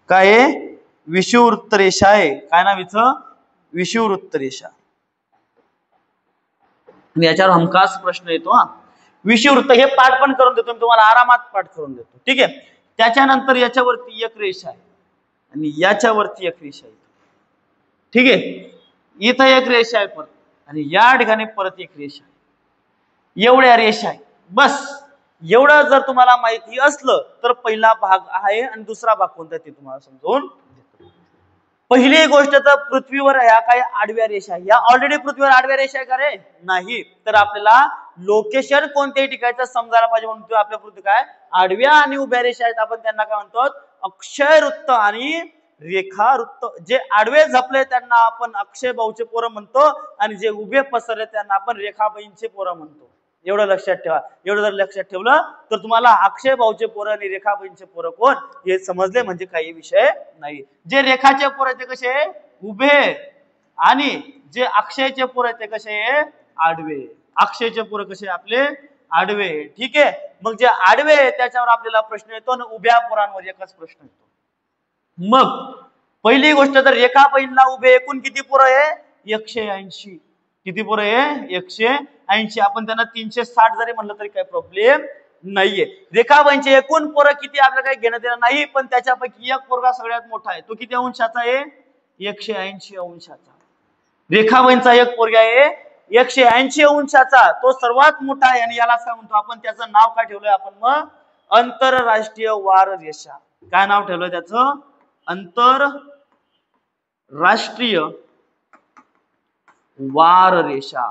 Speaker 1: काय आहे? विषुववृत्त रेषा आहे. काय नाव हिचं? विषुववृत्त रेषा. याच्यावर हमखास प्रश्न येतो. हा विषुववृत्त हे पाठ पण करून देतो, तुम्हाला आरामात पाठ करून देतो. ठीक आहे. त्याच्यानंतर याच्यावरती एक रेषा आहे आणि याच्यावरती एक रेषा आहे. ठीक आहे. इथं एक रेषा आहे परत आणि या ठिकाणी परत एक रेषा आहे. एवढ्या रेषा आहे. बस एवढं जर तुम्हाला माहिती असलं तर पहिला भाग आहे आणि दुसरा भाग कोणता ते तुम्हाला समजून देतो. पहिली गोष्ट तर पृथ्वीवर ह्या काही आडव्या रेषा आहे. या ऑलरेडी पृथ्वीवर आडव्या रेषा आहे का रे? नाही. तर आपल्याला लोकेशन कोणत्याही ठिकाणचं समजायला पाहिजे म्हणून आपल्या पृथ्वी काय आडव्या आणि उभ्या रेषा आहेत. आपण त्यांना काय म्हणतो? अक्षय वृत्त आणि रेखा वृत्त. जे आडवे झपले त्यांना आपण अक्षय भाऊचे पोरं म्हणतो आणि जे उभे पसरले त्यांना आपण रेखाबाईंचे पोरं म्हणतो. एवढं लक्षात ठेवा. एवढं जर लक्षात ठेवलं तर तुम्हाला अक्षय भाऊचे पोरं आणि रेखाबाईंचे पोरं कोण हे समजले म्हणजे काही विषय नाही. जे रेखाचे पोरं ते कसे उभे आणि जे अक्षयचे पोरं ते कसे आडवे. अक्षयचे पोरं कसे आपले आडवे. ठीक आहे. मग जे आडवे त्याच्यावर आपल्याला प्रश्न येतो आणि उभ्या पोरांवर एकच प्रश्न येतो. मग पहिली गोष्ट तर रेखाबाईंना उभे एकूण किती पोरं आहे? 180. किती पोरं आहे? 180. आपण त्यांना 360 जरी म्हणलं तरी काही प्रॉब्लेम नाहीये. रेखाबाईंचे एकूण पोरं किती आपल्याला काही घेणं देणं नाही, पण त्याच्यापैकी एक पोरगा सगळ्यात मोठा आहे. तो किती अंशाचा आहे? 180 अंशाचा. रेखाबाईंचा एक पोरगा आहे 180 अंशाचा. तो सर्वात मोठा आहे आणि यालाच काय म्हणतो आपण? त्याचं नाव काय ठेवलंय आपण? मग आंतरराष्ट्रीय वार रेषा. काय नाव ठेवलंय त्याचं? आंतरराष्ट्रीय वार रेषा.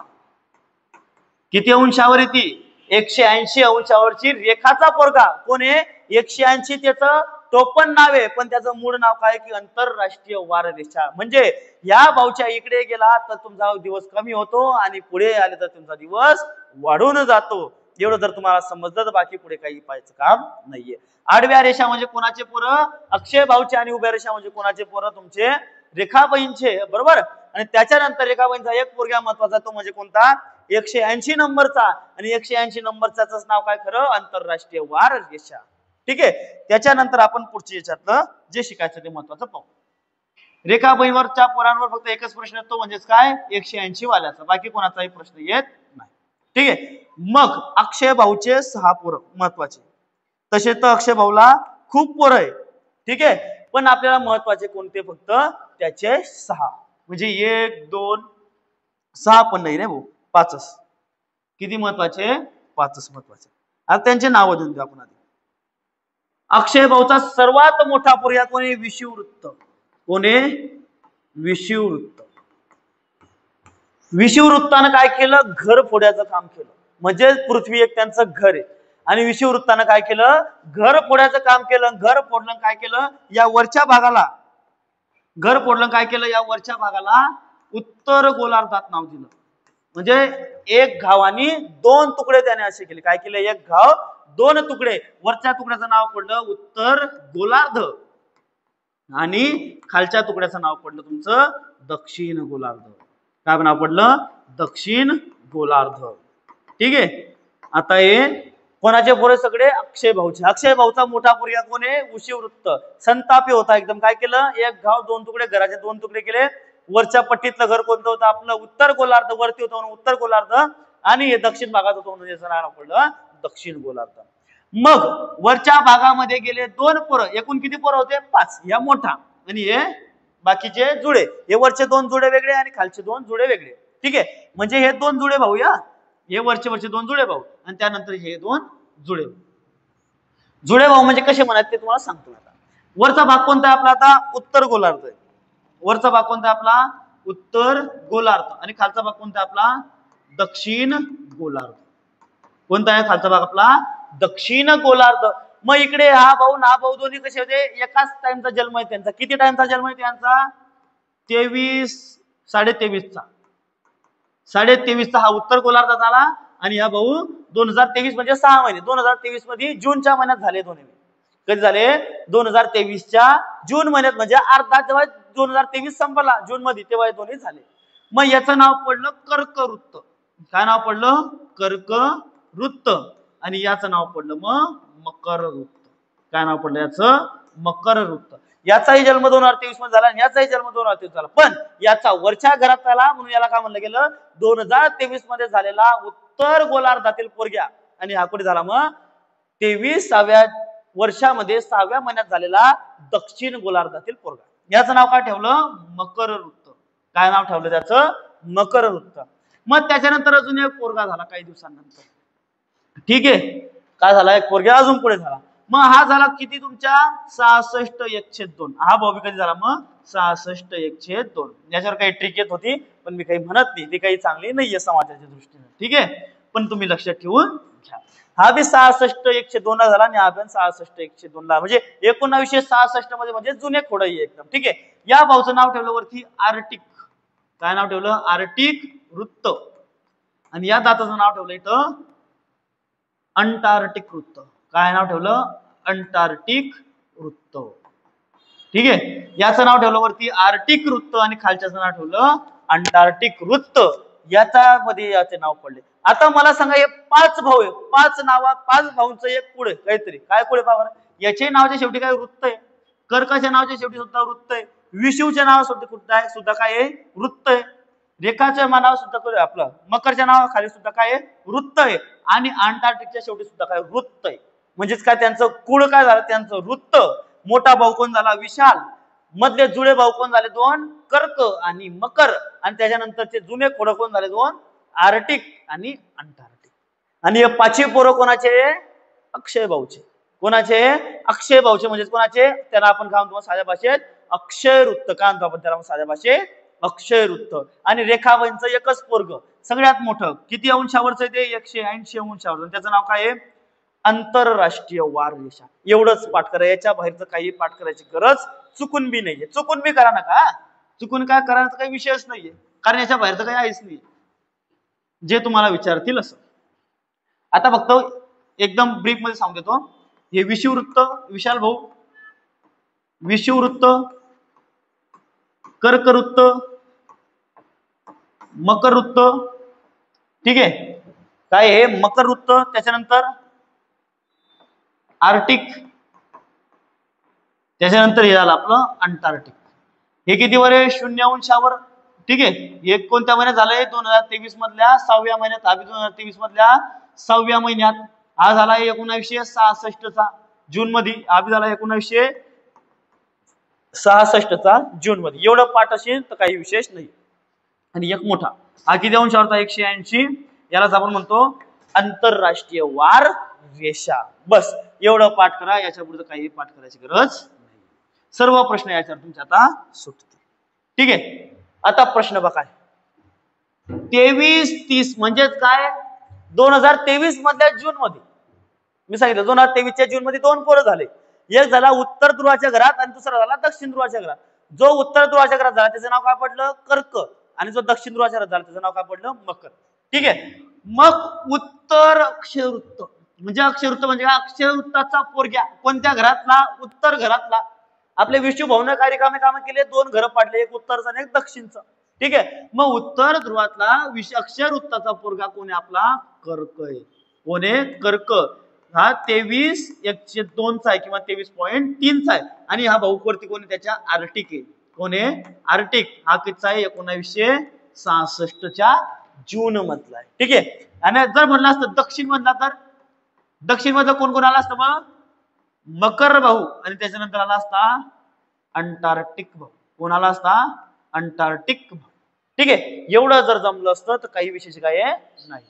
Speaker 1: किती अंशावर येते? 180 अंशावरची रेखाचा पोरगा कोण आहे? 180. त्याचं टोपण नाव आहे पण त्याचं मूळ नाव काय की आंतरराष्ट्रीय वार रेषा. म्हणजे या भाऊच्या इकडे गेला तर तुमचा दिवस कमी होतो आणि पुढे आले तर तुमचा दिवस वाढून जातो. एवढं जर तुम्हाला समजलं तर बाकी पुढे काही पाहायचं काम नाहीये. आडव्या रेषा म्हणजे कोणाचे पोरं? अक्षय भाऊचे. आणि उभ्या रेषा म्हणजे कोणाचे पोरं? तुमचे रेखाबाईंचे. बरोबर. आणि त्याच्यानंतर रेखाबाईंचा एक पोरगा महत्वाचा तो म्हणजे कोणता? 180 नंबरचा. आणि 180 नंबरचाच नाव काय खरं? आंतरराष्ट्रीय वार रेषा. ठीक आहे. त्याच्यानंतर आपण पुढच्या याच्यातलं जे शिकायचं ते महत्वाचं पाहू. रेखाबाईंवरच्या पोरांवर फक्त एकच प्रश्न येतो म्हणजेच काय? 180 वाल्याचा. बाकी कोणाचाही प्रश्न येत नाही. ठीक आहे. मग अक्षय भाऊचे 6 पोरं महत्वाचे. तसे तर अक्षय भाऊला खूप पोरं आहे. ठीक आहे. पण आपल्याला महत्वाचे कोणते? फक्त त्याचे 6. म्हणजे 1 2 6 पण नाही रे भाऊ, 5च. किती महत्वाचे? 5च महत्वाचे. आता त्यांचे नाव देऊन देऊ आपण आधी. अक्षय भाऊचा सर्वात मोठा पोरगा कोणी? विषुववृत्त. कोणी? विषुववृत्त. विषुववृत्तानं काय केलं? घर फोड्याचं काम केलं. म्हणजे पृथ्वी एक त्यांचं घर आहे आणि विषुववृत्तानं काय केलं? घर फोड्याचं काम केलं. घर फोडलं काय केलं? या वरच्या भागाला घर फोडलं काय केलं? या वरच्या भागाला उत्तर गोलार्धात नाव दिलं. म्हणजे एक घावानी 2 तुकडे त्याने असे केले. काय केले? एक घाव 2 तुकडे. वरच्या तुकड्याचं नाव पडलं उत्तर गोलार्ध आणि खालच्या तुकड्याचं नाव पडलं तुमचं दक्षिण गोलार्ध. काय नाव पडलं? दक्षिण गोलार्ध. ठीक आहे. आता हे कोणाचे पोरं? सगळे अक्षय भाऊचे. अक्षय भाऊचा मोठा पोरगा कोण आहे? विषुववृत्त. संतापी होता एकदम. काय केलं? एक घाव 2 तुकडे. घराचे 2 तुकडे केले. वरच्या पट्टीतलं घर कोणतं होतं? आपलं उत्तर गोलार्ध. वरती होतं उत्तर गोलार्ध आणि हे दक्षिण भागात होतं म्हणून याचं नाव पडलं दक्षिण गोलार्ध. मग वरच्या भागामध्ये गेले 2 पोरं, एकूण किती पोरं होते 5, या मोठा आणि हे बाकीचे जुळे, हे वरचे 2 जुळे वेगळे आणि खालचे 2 जुळे वेगळे, ठीक आहे. म्हणजे हे 2 जुळे भाऊ, या हे वरचे 2 जुळे भाऊ आणि त्यानंतर हे 2 जुळे जुळे भाऊ म्हणजे कसे म्हणायचे ते तुम्हाला सांगतो. आता वरचा भाग कोणता आहे आपला, आता उत्तर गोलार्ध आहे. वरचा भाग कोणता आहे आपला, उत्तर गोलार्ध आणि खालचा भाग कोणता आहे आपला, दक्षिण गोलार्ध. कोणता आहे खालचा भाग आपला, दक्षिण गोलार्ध. मग इकडे हा भाऊ ना भाऊ दोन्ही कसे होते, एकाच टाइमचा जन्म आहे त्यांचा. किती टाइमचा जन्म आहे त्यांचा, 23 23.5चा 23.5चा हा उत्तर गोलार्धात आला आणि हा भाऊ 2023 म्हणजे 6 महिने, 2023 मध्ये जूनच्या महिन्यात झाले दोन्ही. कधी झाले, 2023च्या जून महिन्यात, म्हणजे अर्धा जेव्हा 2023 संपला जून मध्ये तेव्हा दोन्ही झाले. मग याचं नाव पडलं कर्कवृत्त. काय नाव पडलं, कर्कवृत्त. आणि याचं नाव पडलं मग मकरवृत्त. काय नाव पडलं याचं, मकरवृत्त. याचाही जन्म 2023 मध्ये झाला आणि याचाही जन्म 2023 झाला, पण याचा वरच्या घरात झाला म्हणून याला काय म्हणलं गेलं, 2023 मध्ये झालेला उत्तर गोलार्धातील पोरग्या. आणि हा कुठे झाला मग 23व्या वर्षामध्ये 6व्या महिन्यात झालेला दक्षिण गोलार्धातील पोरगा. याचं नाव काय ठेवलं, मकरवृत्त. काय नाव ठेवलं त्याचं, मकरवृत्त. मग त्याच्यानंतर अजून एक पोरगा झाला काही दिवसांनंतर, ठीक आहे. काय झाला, एक पोरगा अजून पुढे झाला. मग हा झाला किती तुमच्या 66/1/2. हा भाऊ कधी झाला मग 66/1/2. याच्यावर काही ट्रिक येत होती पण मी काही म्हणत नाही, ती काही चांगली नाहीये समाजाच्या दृष्टीने, ठीक आहे. पण तुम्ही लक्षात ठेवून घ्या, हा बी 66/1/2 झाला आणि हा पण 66/1/2 ला, म्हणजे 1966 मध्ये, म्हणजे जुने खोड एकदम, ठीक आहे. या भाऊचं नाव ठेवलं वरती आर्टिक. काय नाव ठेवलं, आर्टिक वृत्त. आणि या दाताचं नाव ठेवलं इथं अंटार्क्टिक वृत्त. काय नाव ठेवलं, अंटार्क्टिक वृत्त, ठीक आहे. याचं नाव ठेवलं वरती आर्टिक वृत्त आणि खालच्याचं नाव ठेवलं अंटार्क्टिक वृत्त. याच्यामध्ये याचे नाव पडले. आता मला सांगा, हे 5 भाऊ आहे, 5 नावात 5 भाऊंचं एक पुढे काहीतरी, काय पुढे पाहा, याच्या नावाच्या शेवटी काय वृत्त आहे, कर्काच्या नावाच्या शेवटी सुद्धा वृत्त आहे, विषुवच्या नावासाठी सुद्धा काय आहे, वृत्त आहे, रेखाच्या नावावर सुद्धा आपलं मकरच्या नावाखाली सुद्धा काय आहे, वृत्त आहे, आणि अंटार्क्टिकच्या शेवटी सुद्धा काय वृत्त आहे. म्हणजेच काय, त्यांचं कुळ काय झालं, त्यांचं वृत्त. मोठा भाऊ कोण झाला, विशाल. मधले जुळे भाऊ कोण झाले, 2 कर्क आणि मकर. आणि त्याच्यानंतरचे जुने खोड कोण झाले, 2 आर्टिक आणि अंटार्क्टिक. आणि हे 5 पोरं कोणाचे, अक्षय भाऊचे. कोणाचे, अक्षय भाऊचे. म्हणजे कोणाचे, त्याला आपण काय म्हणतो साध्या भाषेत, अक्षय वृत्त. काय म्हणतो आपण त्याला साध्या भाषेत, अक्षय वृत्त. आणि रेखाबाईंचं एकच पोरग सगळ्यात मोठं, किती अंशावरचं ते, 180 अंशावर. त्याचं नाव काय आहे, आंतरराष्ट्रीय वार रेषा. एवढंच पाठ करा, याच्या बाहेरचं काही पाठ करायची गरज चुकून बी नाहीये. चुकून बी करा नका, चुकून काय करायचं काही विषयच नाहीये, कारण याच्या बाहेरचं काही आहेच नाही जे तुम्हाला विचारतील असं. आता फक्त एकदम ब्रीफ मध्ये सांगू देतो. हे विषुववृत्त, विशाल भाऊ, विषुववृत्त, कर्कवृत्त, मकरवृत्त, ठीक आहे. काय हे मकरवृत्त, त्याच्यानंतर आर्टिक, त्याच्यानंतर हे झालं आपलं अंटार्क्टिक. हे किती वर आहे, 0 अंशावर, ठीक आहे. हे कोणत्या महिन्यात झालंय, 2023 मधल्या 6व्या महिन्यात. 2023 मधल्या 6व्या महिन्यात. हा झाला 1966चा जून मध्ये. हा झाला 1966चा जून मध्ये. एवढं पाठ असेल तर काही विशेष नाही. आणि एक मोठा, हा किती अंशावरचा, 180. यालाच आपण म्हणतो आंतरराष्ट्रीय वार रेषा. बस एवढं पाठ करा, याच्या पुढे काही पाठ करायची गरज नाही. सर्व प्रश्न याच्यावर तुमचे आता सुटतील, ठीक आहे. आता प्रश्न बघा, 23-30 म्हणजेच काय, 2023 मधल्या जून मध्ये. मी सांगितलं 2023च्या जून मध्ये 2 पोरं झाले. एक झाला उत्तर ध्रुवाच्या घरात आणि दुसरा झाला दक्षिण ध्रुवाच्या घरात. जो उत्तर ध्रुवाच्या घरात झाला त्याचं नाव काय पडलं, कर्क. आणि जो दक्षिण ध्रुवाच्या घरात झाला त्याचं नाव काय पडलं, मकर, ठीक आहे. मग उत्तर अक्षयवृत्त म्हणजे, अक्षयवृत्त म्हणजे अक्षयवृत्ताचा पोरग्या कोणत्या घरातला, उत्तर घरातला. आपले विष्णू भाऊने काय रिकामे काम केले, 2 घरं पाडले, एक उत्तरचं आणि एक दक्षिणचं, ठीक आहे. मग उत्तर ध्रुवातला अक्षयवृत्ताचा पोरगा कोण आहे आपला, कर्क आहे. कोण आहे, कर्क. हा 23/1/2 आहे किंवा 23.3 आहे. आणि हा भाऊ वरती कोण आहे, त्याच्या आर्टिक आहे. कोण आहे, आर्टिक. हा कितीचा आहे, 1966च्या जून मधला आहे, ठीक आहे. आणि जर म्हणलं असतं दक्षिण मधला तर दक्षिण मधलं कोण कोण आला असतं मग? मकर भाऊ, आणि त्याच्यानंतर आला असता अंटार्क्टिक भाऊ. कोण आला असता? अंटार्क्टिक भाऊ. ठीक आहे, एवढं जर जमलं असतं तर काही विशेष काय नाही.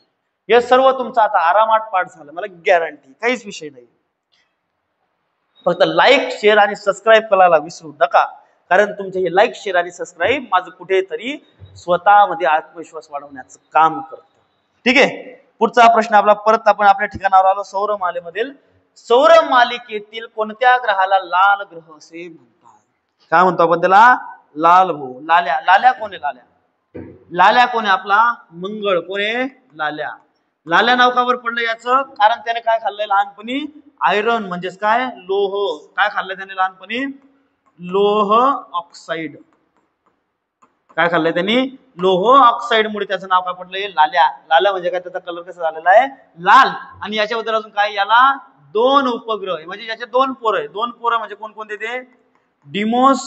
Speaker 1: हे सर्व तुमचं आता आरामात पाठ झालं, मला गॅरंटी, काहीच विषय नाही. फक्त लाईक, शेअर आणि सबस्क्राईब करायला विसरू नका, कारण तुमचे हे लाईक, शेअर आणि सबस्क्राईब माझं कुठेतरी स्वतःमध्ये आत्मविश्वास वाढवण्याचं काम करतं. ठीक आहे, पुढचा प्रश्न आपला, परत आपण आपल्या ठिकाणावर आलो. सौरमालेमधील सौरमालिकेतील कोणत्या ग्रहाला लाल ग्रह असे म्हणतात? काय म्हणतो आपण त्याला? लाल भाऊ. लाल्या. लाल्या कोण आहे? लाल्या कोण आहे? आपला मंगळ. कोण आहे? लाल्या. लाल्या नाव का बरं पडलं याचं? कारण त्याने काय खाल्लंय लहानपणी? आयरन, म्हणजेच काय? लोह. काय खाल्लंय त्याने लहानपणी? लोह ऑक्साईड. काय खाल्लंय त्यांनी? लोह ऑक्साईड मुळे त्याचं नाव काय पडलंय? लाल्या. लाल्या म्हणजे काय? त्याचा कलर कसा झालेला आहे? लाल. आणि याच्याबद्दल अजून काय? याला 2 उपग्रह, म्हणजे याचे 2 पोरं आहे. 2 पोरं म्हणजे कोणकोणते ते? डिमोस,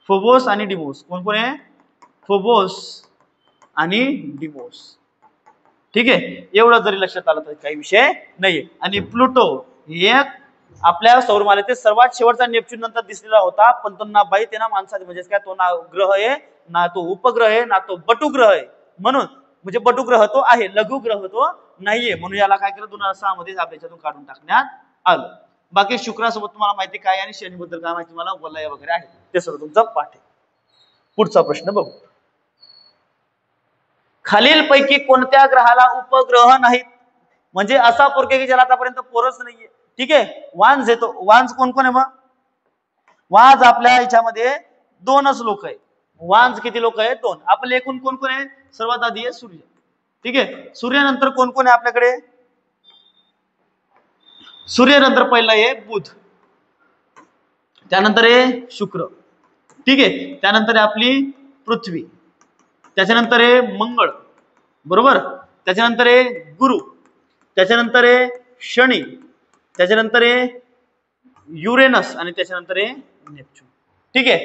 Speaker 1: फोबोस आणि डिमोस. कोण कोण आहे? फोबोस आणि डिमोस. ठीक आहे, एवढं जरी लक्षात आलं तर काही विषय नाहीये. आणि प्लुटो एक आपल्या सौरमालेतील सर्वात शेवटचा नेपच्यून नंतर दिसलेला होता, पण तो ना बाई ते ना माणसाचे, म्हणजे काय, तो ना ग्रह आहे ना तो उपग्रह आहे ना तो बटुग्रह आहे. म्हणून म्हणजे बटुग्रह तो आहे, लघुग्रह तो नाहीये. म्हणून याला काय केलं? 2006 मध्ये आपल्याच्यातून काढून टाकण्यात आलं. बाकी शुक्रासोबत तुम्हाला माहिती काय आणि शनीबद्दल काय माहिती मला वलय वगैरे आहे, ते सर्व तुमचा पाठ आहे. पुढचा प्रश्न बघू. खालील पैकी कोणत्या ग्रहाला उपग्रह नाहीत? म्हणजे असा पोरके की ज्याला आतापर्यंत पोरच नाहीये. ठीक आहे, वांज येतो. वांज कोण कोण आहे मग? वांज आपल्या ह्याच्यामध्ये 2च लोक आहे. वांज किती लोक आहेत? 2. आपले एकूण कोण कोण आहे? सर्वात आधी आहे सूर्य. ठीक आहे, सूर्यानंतर कोण कोण आहे आपल्याकडे? सूर्यानंतर पहिला आहे बुध, त्यानंतर आहे शुक्र. ठीक आहे, त्यानंतर आहे आपली पृथ्वी, त्याच्यानंतर आहे मंगळ, बरोबर, त्याच्यानंतर आहे गुरु, त्याच्यानंतर आहे शनी, त्याच्यानंतर आहे युरेनस आणि त्याच्यानंतर आहे नेपच्यून. ठीक आहे,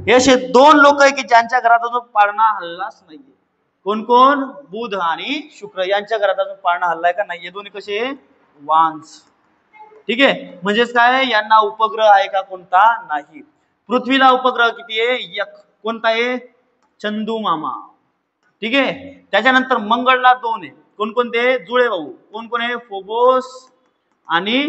Speaker 1: हे असे 2 लोक आहे की ज्यांच्या घरात अजून पाळणा हल्लाच नाहीये. कोण कोण? बुध आणि शुक्र. यांच्या घरात अजून पाळणा हल्लाय का नाही? हे दोन्ही कसे? वांस. ठीक आहे, म्हणजेच काय, यांना उपग्रह आहे का? कोणता नाही. पृथ्वीला उपग्रह किती आहे? 1. कोणता आहे? चंदू मामा. ठीक आहे, त्याच्यानंतर मंगळला 2 आहे. कोणकोणते? जुळे भाऊ. कोण कोण आहे? फोबोस आणि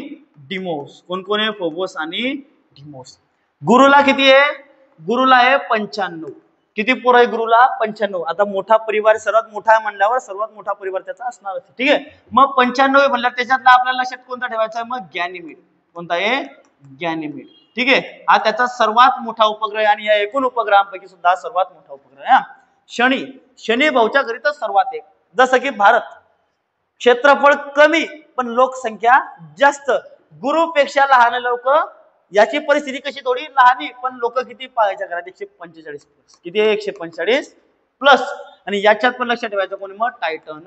Speaker 1: डिमोस. कोण कोण आहे? फोबोस आणि डिमोस. गुरुला किती आहे? गुरुला आहे 95. किती पोर आहे गुरुला? 95. आता मोठा परिवार, सर्वात मोठा म्हणल्यावर सर्वात मोठा परिवार त्याचा असणार. ठीक आहे, मग 95 म्हणल्यावर त्याच्यातला आपल्याला लक्षात कोणता ठेवायचा आहे? मग गॅनिमीड. कोणता आहे? गॅनिमीड. ठीक आहे, हा त्याचा सर्वात मोठा उपग्रह आहे आणि या एकूण उपग्रहांपैकी सुद्धा सर्वात मोठा उपग्रह आहे. शनी. शनी भाऊच्या घरी तर सर्वात एक. जसं की भारत, क्षेत्रफळ कमी पण लोकसंख्या जास्त. गुरुपेक्षा लहान लोक, याची परिस्थिती कशी? थोडी लहान, पण लोक किती पाहायच्या घरात? 145 प्लस. किती आहे? 145 प्लस. आणि याच्यात पण लक्षात ठेवायचं कोण? मग टायटन.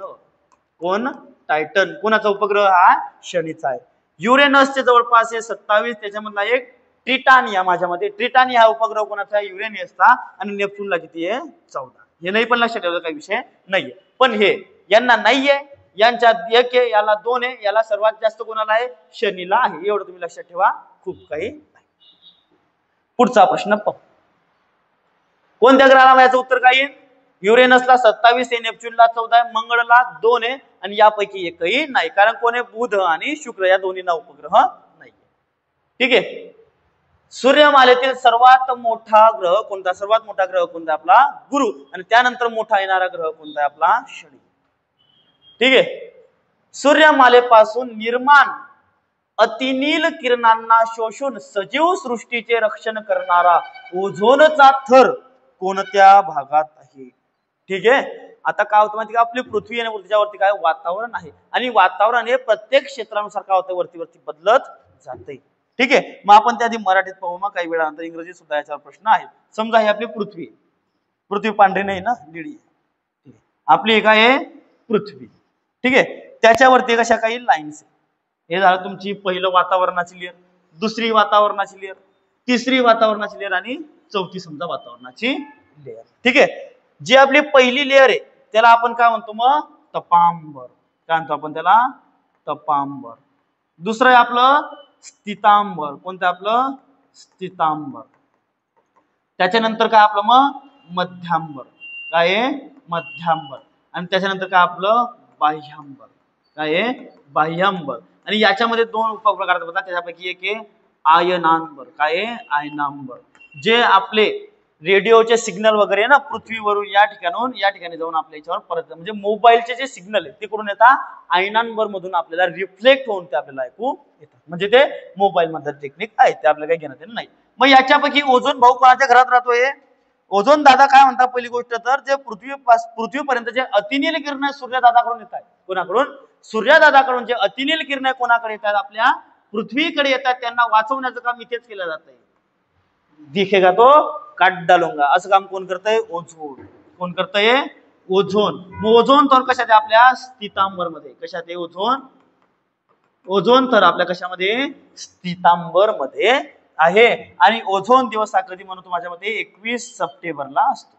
Speaker 1: कोण? टायटन. कोणाचा उपग्रह? हा शनीचा आहे. युरेनसचे जवळपास आहे 27. त्याच्यामधला एक ट्रिटानिया. माझ्यामध्ये ट्रिटानिया हा उपग्रह कोणाचा आहे? युरेनियसचा. आणि नेपच्यूनला किती आहे? 14. हे नाही पण लक्षात ठेवायचं काही विषय नाहीये. पण हे यांना नाहीये, यांच्यात 1 आहे, याला 2 आहे, याला सर्वात जास्त कोणाला आहे? शनीला आहे. एवढं तुम्ही लक्षात ठेवा, खूप काही नाही. पुढचा प्रश्न पाहू. कोणत्या ग्रहाला? याचं उत्तर काय येईल? युरेनसला 27 आहे, नेपच्यूनला 14 आहे, मंगळला 2 आहे आणि यापैकी एकही नाही. कारण कोण आहे? बुध आणि शुक्र, या दोन्हींना उपग्रह नाही. ठीक आहे, सूर्यमालेतील सर्वात मोठा ग्रह कोणता? सर्वात मोठा ग्रह कोणता? आपला गुरु. आणि त्यानंतर मोठा येणारा ग्रह कोणता आहे? आपला शनी. ठीक आहे, सूर्यमालेपासून निर्माण अतिनील किरणांना शोषून सजीव सृष्टीचे रक्षण करणारा ओझोनचा थर कोणत्या भागात आहे? ठीक आहे, आता काय होतं माहिती का? आपली पृथ्वी आणि त्याच्यावरती काय वातावरण आहे, आणि वातावरण हे प्रत्येक क्षेत्रानुसार काय होतं? वरती वरती बदलत जाते. ठीक आहे, मग आपण त्या आधी मराठीत पाहू, मग काही वेळानंतर इंग्रजीत सुद्धा याच्यावर प्रश्न आहे. समजा ही आपली पृथ्वी. पृथ्वी पांढरी नाही ना, निळी आहे. आपली काय आहे? पृथ्वी. ठीक आहे, त्याच्यावरती कशा काही लाईन्स. हे झालं तुमची पहिलं वातावरणाची लेअर, दुसरी वातावरणाची लेअर, तिसरी वातावरणाची लेअर आणि चौथी समजा वातावरणाची लेअर. ठीक आहे, जी आपली पहिली लेअर आहे त्याला आपण काय म्हणतो? मग तपांबर. काय म्हणतो आपण त्याला? तपांबर. दुसरं आहे आपलं स्थितांबर. कोणतं आपलं स्थितांबर. त्याच्यानंतर काय आपलं मग मध्यांबर. काय आहे मध्यांबर. आणि त्याच्यानंतर काय आपलं बाह्यांबर. काय आहे बाह्यांबर. आणि याच्यामध्ये दोन उपप्रकार बघा, त्याच्यापैकी एक आहे आयनांबर. काय आहे आयनांबर. जे आपले रेडिओचे सिग्नल वगैरे ना पृथ्वीवरून या ठिकाणाहून या ठिकाणी जाऊन आपल्या याच्यावर परत म्हणजे मोबाईलचे जे सिग्नल आहे ते करून येतात आयनांबर मधून आपल्याला रिफ्लेक्ट होऊन ते आपल्याला ऐकू येतात. म्हणजे ते मोबाईल मधलं टेक्निक आहे, ते आपल्याला काही घेण्यात नाही. मग याच्यापैकी ओझोन भाऊ कोणाच्या घरात राहतोय? ओझोन दादा काय म्हणतात? पहिली गोष्ट तर जे पृथ्वीपर्यंत जे अतिनील किरण सूर्यदादाकडून येत आहेत. कोणाकडून? सूर्यदादाकडून. जे अतिनील किरण कोणाकडे येतात? आपल्या पृथ्वीकडे येतात. त्यांना वाचवण्याचं काम इथेच केलं जात आहे. दिखेगा तो काट डालूंगा असं काम कोण करतंय? ओझोन. कोण करतंय? ओझोन. मग ओझोन तर कशात आहे? आपल्या स्थितांबर मध्ये. कशात आहे ओझोन? ओझोन तर आपल्या कशामध्ये? स्थितांबर मध्ये आहे. आणि ओझोन दिवस हा कधी म्हणतो माझ्या मते 21 सप्टेंबरला असतो.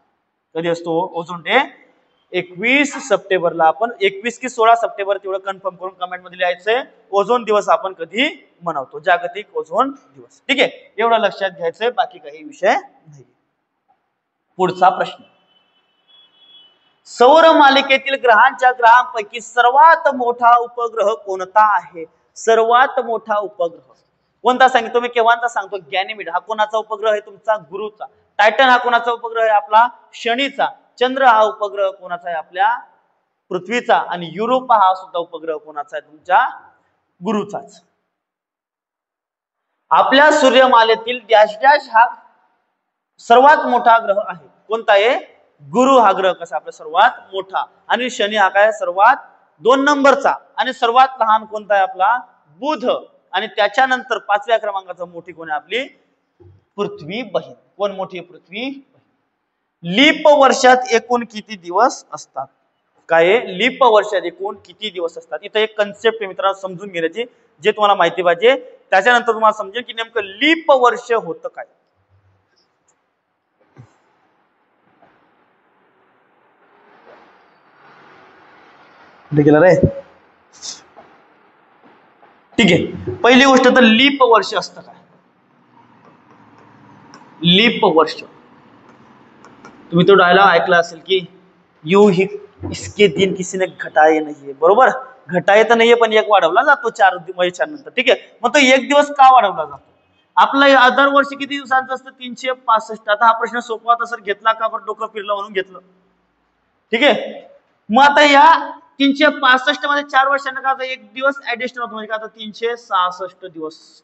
Speaker 1: कधी असतो ओझोन डे? 21 सप्टेंबरला. आपण 21 की 16 सप्टेंबर तेवढं कन्फर्म करून कमेंट मध्ये लिहायचंय. ओझोन दिवस आपण कधी मनवतो? जागतिक ओझोन दिवस. ठीक आहे, एवढं लक्षात घ्यायचंय, बाकी काही विषय नाही. पुढचा प्रश्न. सौर मालिकेतील ग्रहांच्या ग्रहांपैकी सर्वात मोठा उपग्रह कोणता आहे? सर्वात मोठा उपग्रह कोणता सांगितलं मी? केव्हाचा सांगतो? गॅनिमेड. हा कोणाचा उपग्रह आहे? तुमचा गुरुचा. टायटन हा कोणाचा उपग्रह आहे? आपला शनीचा. चंद्र हा उपग्रह कोणाचा आहे? आपल्या पृथ्वीचा. आणि युरोपा हा सुद्धा उपग्रह कोणाचा आहे? तुमच्या गुरुचाच. आपल्या सूर्यमालेतील डॅश डॅश हा सर्वात मोठा ग्रह आहे. कोणता आहे? गुरु हा ग्रह कसा आपला सर्वात मोठा. आणि शनी हा काय? सर्वात 2 नंबरचा. आणि सर्वात लहान कोणता आहे? आपला बुध. आणि त्याच्यानंतर 5व्या क्रमांकाचा मोठी कोण आहे? आपली पृथ्वी बहीण. कोण मोठी? पृथ्वी बहीण. लीप वर्षात एकूण किती दिवस असतात? काय? लीप वर्षात एकूण किती दिवस असतात? इथे एक कन्सेप्ट आहे मित्रांनो समजून घेण्याची, जे तुम्हाला माहिती पाहिजे. त्याच्यानंतर तुम्हाला समजेल की नेमकं लीप वर्ष होतं काय. रे ठीक आहे, पहिली गोष्ट तर लीप वर्ष असतं काय? लीप वर्ष तुम्ही तो डायलॉग ऐकला असेल की यू ही इसके दिन किसी ने घटाए नाहीये. बरोबर, घटाए तर नाहीये पण एक वाढवला जातो 4 नंतर. ठीक आहे, मग तो एक दिवस का वाढवला जातो? आपला दर वर्षी किती दिवसांचं असतं? 365. आता हा प्रश्न सोपा होता सर, घेतला का? पण डोकं फिरलं म्हणून घेतलं. ठीक आहे, मग आता या 365 मध्ये 4 वर्षांना का एक दिवस ऍडिशनल होतो. म्हणजे का आता 366 दिवस.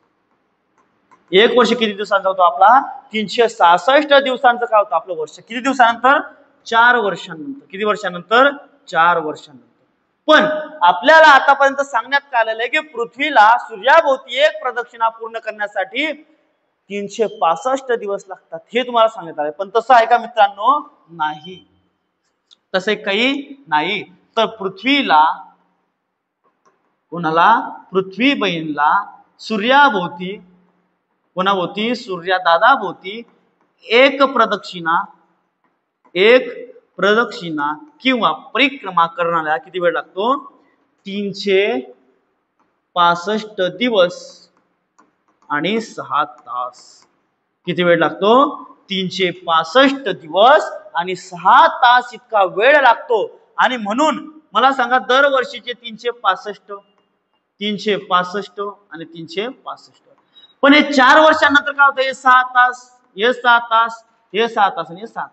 Speaker 1: एक वर्ष किती दिवसांचा होतो आपला? 366 दिवसांचं काय होतं आपलं वर्ष? किती दिवसानंतर? 4 वर्षांनंतर. किती वर्षानंतर? 4 वर्षांनंतर. पण आपल्याला आतापर्यंत सांगण्यात आलेलं आहे की पृथ्वीला सूर्याभोवती एक प्रदक्षिणा पूर्ण करण्यासाठी 365 दिवस लागतात, हे तुम्हाला सांगण्यात आलंय. पण तसं आहे का मित्रांनो? नाही, तसे काही नाही. तर पृथ्वीला कोणाला? पृथ्वी बहीणला सूर्याभोवती, कोणाभोवती? सूर्यदादाभोवती एक प्रदक्षिणा किंवा परिक्रमा करण्याला किती वेळ लागतो? 365 दिवस आणि 6 तास. किती वेळ लागतो? 365 दिवस आणि 6 तास इतका वेळ लागतो. आणि म्हणून मला सांगा, दरवर्षीचे 365 आणि 365. पण हे 4 वर्षांनंतर काय होतं? हे 6 तास, हे 6 तास, हे 6 तास आणि हे 6 तास.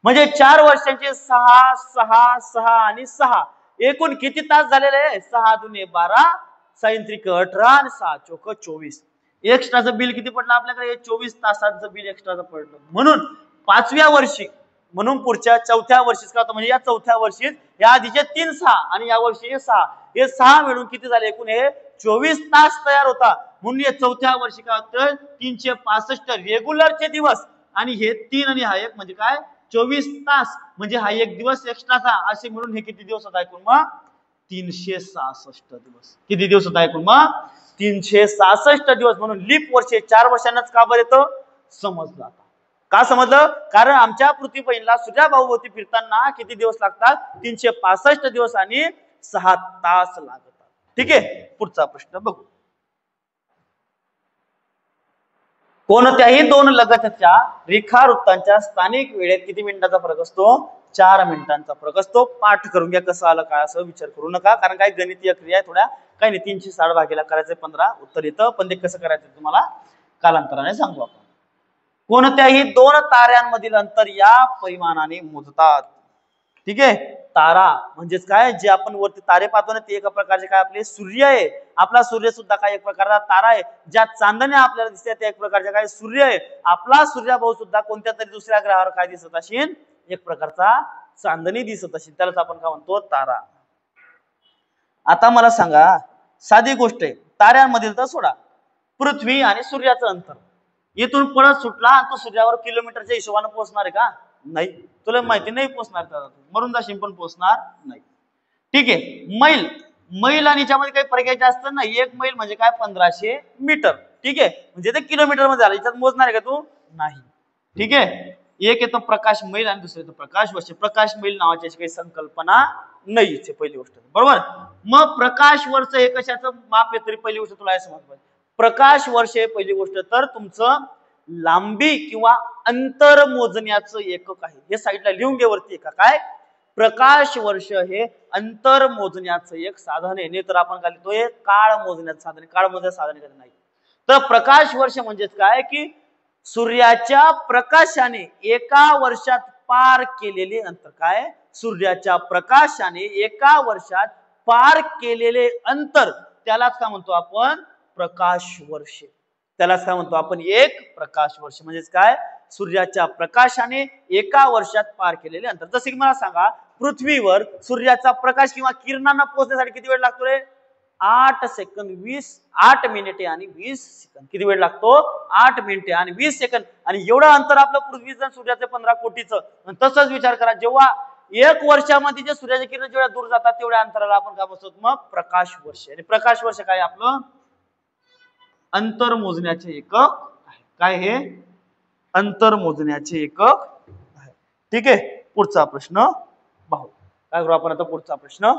Speaker 1: म्हणजे 4 वर्षांचे 6, 6, 6 आणि 6 एकूण किती तास झालेले आहे? 6 दुने 12, 6 त्रिक 18 आणि 6 चोक 24. एक्स्ट्राचं बिल किती पडलं आपल्याकडे? 24 तासांचं बिल एक्स्ट्राचं पडलं. म्हणून 5व्या वर्षी, म्हणून पुढच्या 4थ्या वर्षीच का होतं? म्हणजे या 4थ्या वर्षीत या आधीचे 3 6 आणि या वर्षी हे 6, हे 6 मिळून किती झाले? एकूण हे 24 तास तयार होता. म्हणून या 4थ्या वर्षी काय होतं? 365 रेग्युलरचे दिवस आणि हे 3 आणि हा 1 म्हणजे काय? 24 तास. म्हणजे हा एक दिवस एक्स्ट्राचा, असे म्हणून हे किती दिवस होता एकूण? मग 366 दिवस. किती दिवस होता एकूण? मग 366 दिवस. म्हणून लीप वर्ष 4 वर्षांनाच का बरं येतं? समजलं आता. का समजलं? कारण आमच्या पृथ्वी बहीणला सूर्याभोवती फिरताना किती दिवस लागतात? 365 दिवस आणि 6 तास लागतात. ठीक आहे, पुढचा प्रश्न बघू. कोणत्याही दोन लगतच्या रेखावृत्तांच्या स्थानिक वेळेत किती मिनिटांचा फरक असतो? 4 मिनिटांचा फरक असतो. पाठ करून घ्या कसं आलं काय, असं विचार करू नका, कारण काही गणितीय क्रिया थोड्या काही नाही. 360 भागीला करायचं 15 उत्तर येतं, पण ते कसं करायचं तुम्हाला कालांतराने सांगू आपण. कोणत्याही दोन ताऱ्यांमधील अंतर या परिमाणाने मोजतात. ठीक आहे, तारा म्हणजेच काय, जे आपण वरती तारे पाहतो ना ते एका प्रकारचे काय आपले सूर्य आहे. आपला सूर्य सुद्धा काय एक प्रकारचा तारा आहे. ज्या चांदण्या आपल्याला दिसतात त्या एक प्रकारच्या काय सूर्य आहे. आपला सूर्यभाऊ सुद्धा कोणत्या तरी दुसऱ्या ग्रहावर काय दिसत असेल, एक प्रकारचा चांदणी दिसत असेल, त्यालाच आपण काय म्हणतो, तारा. आता मला सांगा, साधी गोष्ट आहे, ताऱ्यांमधील तर सोडा, पृथ्वी आणि सूर्याचं अंतर येथून पळत सुटला आणि तो सूर्यावर किलोमीटरच्या हिशोबाने पोहोचणार आहे का? नाही. तुला माहिती नाही पोहोचणार, त्याला मरून जाशील पण पोहोचणार नाही. ठीक आहे, मैल आणि याच्यामध्ये काही फरक जास्त नाही. 1 मैल म्हणजे काय 1500 मीटर. ठीक आहे, म्हणजे ते किलोमीटर मध्ये आलं, याच्यात मोजणार आहे का तू? नाही. ठीक आहे, एक येतो प्रकाश मैल आणि दुसरं येतो प्रकाश वर्ष. प्रकाश मैल नावाची काही संकल्पना नाहीच, पहिली गोष्ट. बरोबर. मग प्रकाश वर्ष हे कशाचं माप आहे? तरी पहिली गोष्ट तुला समज पाहिजे, प्रकाश वर्ष हे पहिली गोष्ट तर तुमचं लांबी किंवा अंतर मोजण्याचं एकक आहे. हे साईडला लिहून घे वरती का काय, प्रकाश वर्ष हे अंतर मोजण्याचं एक साधन आहे. नाही तर आपण काय लिहितोय, काळ मोजण्याचं साधन. काळ मोजण्याचं साधन कधी नाही. तर प्रकाश वर्ष म्हणजेच काय की सूर्याच्या प्रकाशाने एका वर्षात पार केलेले अंतर. काय? सूर्याच्या प्रकाशाने एका वर्षात पार केलेले अंतर, त्यालाच काय म्हणतो आपण? प्रकाश वर्ष. त्यालाच काय म्हणतो आपण? एक प्रकाश वर्ष. म्हणजेच काय? सूर्याच्या प्रकाशाने एका वर्षात पार केलेले अंतर. जसे की मला सांगा, पृथ्वीवर सूर्याचा प्रकाश किंवा किरणांना पोहोचण्यासाठी किती वेळ लागतो रे? 8 मिनिटे आणि 20 सेकंद. किती वेळ लागतो? 8 मिनिटे आणि 20 सेकंद. आणि एवढं अंतर आपलं पृथ्वीचं सूर्याचं 15 कोटीचं. तसंच विचार करा, जेव्हा 1 वर्षामध्ये जे सूर्याचे किरण जेवढ्या दूर जातात तेवढ्या अंतराला आपण काय म्हणतो? मग प्रकाश वर्ष. आणि प्रकाश वर्ष काय आपलं? अंतर मोजण्याचे एकक आहे. काय हे? अंतर मोजण्याचे एकक आहे. ठीक आहे, पुढचा प्रश्न पाहू. काय करू आपण आता? पुढचा प्रश्न.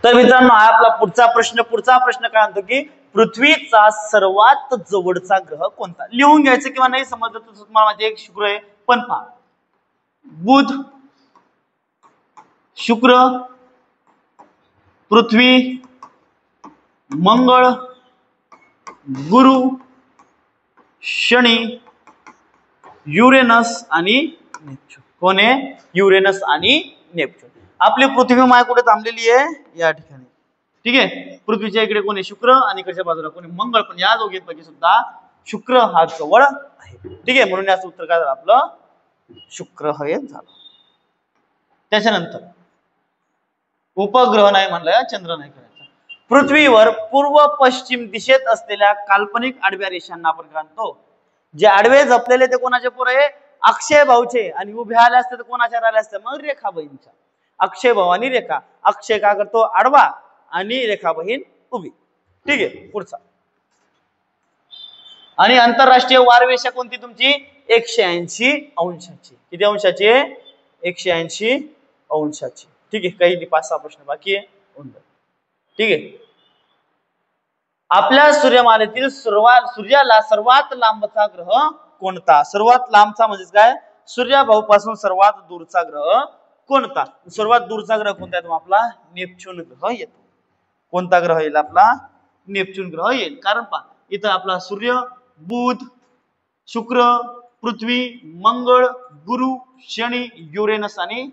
Speaker 1: तर मित्रांनो, हा आपला पुढचा प्रश्न काय म्हणतो की पृथ्वीचा सर्वात जवळचा ग्रह कोणता? लिहून घ्यायचं किंवा नाही समजलं तर तुम्हाला माहिती आहे, शुक्र आहे. पण पहा, बुध, शुक्र, पृथ्वी, मंगळ, गुरु, शनी, युरेनस आणि नेपच्यून. कोण आहे? युरेनस आणि नेपच्यून. आपली पृथ्वी माय कुठे थांबलेली आहे? या ठिकाणी. ठीक आहे, पृथ्वीच्या इकडे कोणी? शुक्र, आणि इकडच्या बाजूला कोणी? मंगळ. पण या दोघींपैकी सुद्धा शुक्र हा जवळ आहे. ठीक आहे, म्हणून याचं उत्तर काय झालं आपलं? शुक्र हे झालं. त्याच्यानंतर उपग्रह नाही म्हणलं, चंद्र नाही करायचा. पृथ्वीवर पूर्व पश्चिम दिशेत असलेल्या काल्पनिक आडव्या रेषांना आपण काय म्हणतो? जे आडवे जपलेले ते कोणाचे पोर आहे? अक्षय भाऊचे. आणि उभ्या आल्या असते तर कोणाच्या राहिल्या असत्या? मग रेखा बहीणच्या. अक्षय भाऊ आणि रेखा. अक्षय काय करतो? आडवा, आणि रेखा बहीण उभी. ठीक आहे, पुढचा. आणि आंतरराष्ट्रीय वाररेषा कोणती तुमची? 180 अंशाची. किती अंशाची? 180 अंशाची. ठीक आहे, काही 5-6 प्रश्न बाकी आहे. ठीक आहे, आपल्या सूर्यमालेतील सूर्याला सर्वात लांबचा ग्रह कोणता? सर्वात लांबचा म्हणजे काय? सूर्यभाऊ पासून सर्वात दूरचा ग्रह कोणता? सर्वात दूरचा ग्रह कोणता आहे? आपला नेपच्यून ग्रह येतो. कोणता ग्रह येईल? आपला नेपच्यून ग्रह येईल. कारण पहा, इथं आपला सूर्य, बुध, शुक्र, पृथ्वी, मंगळ, गुरु, शनी, युरेनस आणि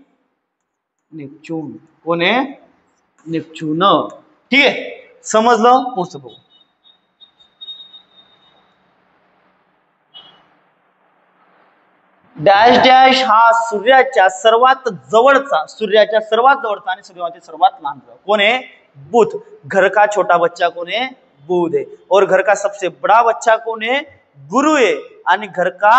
Speaker 1: नेपच्यून. कोण आहे? नेपच्यून. ठीक आहे, समजलं? पुढचं बघू. डॅश डॅश हा सूर्याच्या सर्वात जवळचा आणि सूर्यावरती सर्वात लांब ग्रह कोण आहे? बुध. घर का छोटा बच्चा कौन है? बुध है. और घर का सबसे बड़ा बच्चा कौन है? गुरु है. आणि घर का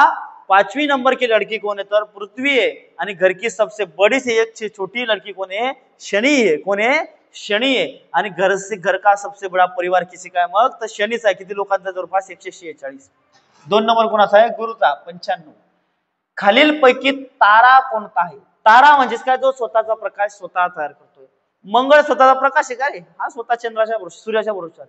Speaker 1: 5वीं नंबर की लड़की कौन है? तर पृथ्वी है. आणि घर की सबसे बड़ी से एक छोटी लड़की कौन है? शनि है. कौन है? शनी है. आणि घर का सबसे बड़ा परिवार किसी का है? मग तर शनीचा आहे. किती लोकांचा? जवळपास 146. 2 नंबर कोणाचा आहे? गुरुचा 95. खालील पैकी तारा कोणता आहे? तारा म्हणजेच काय? जो स्वतःचा प्रकाश स्वतः तयार करतोय. मंगळ स्वतःचा प्रकाश आहे काय? हा स्वतः चंद्राच्या सूर्याच्या भरोशावर.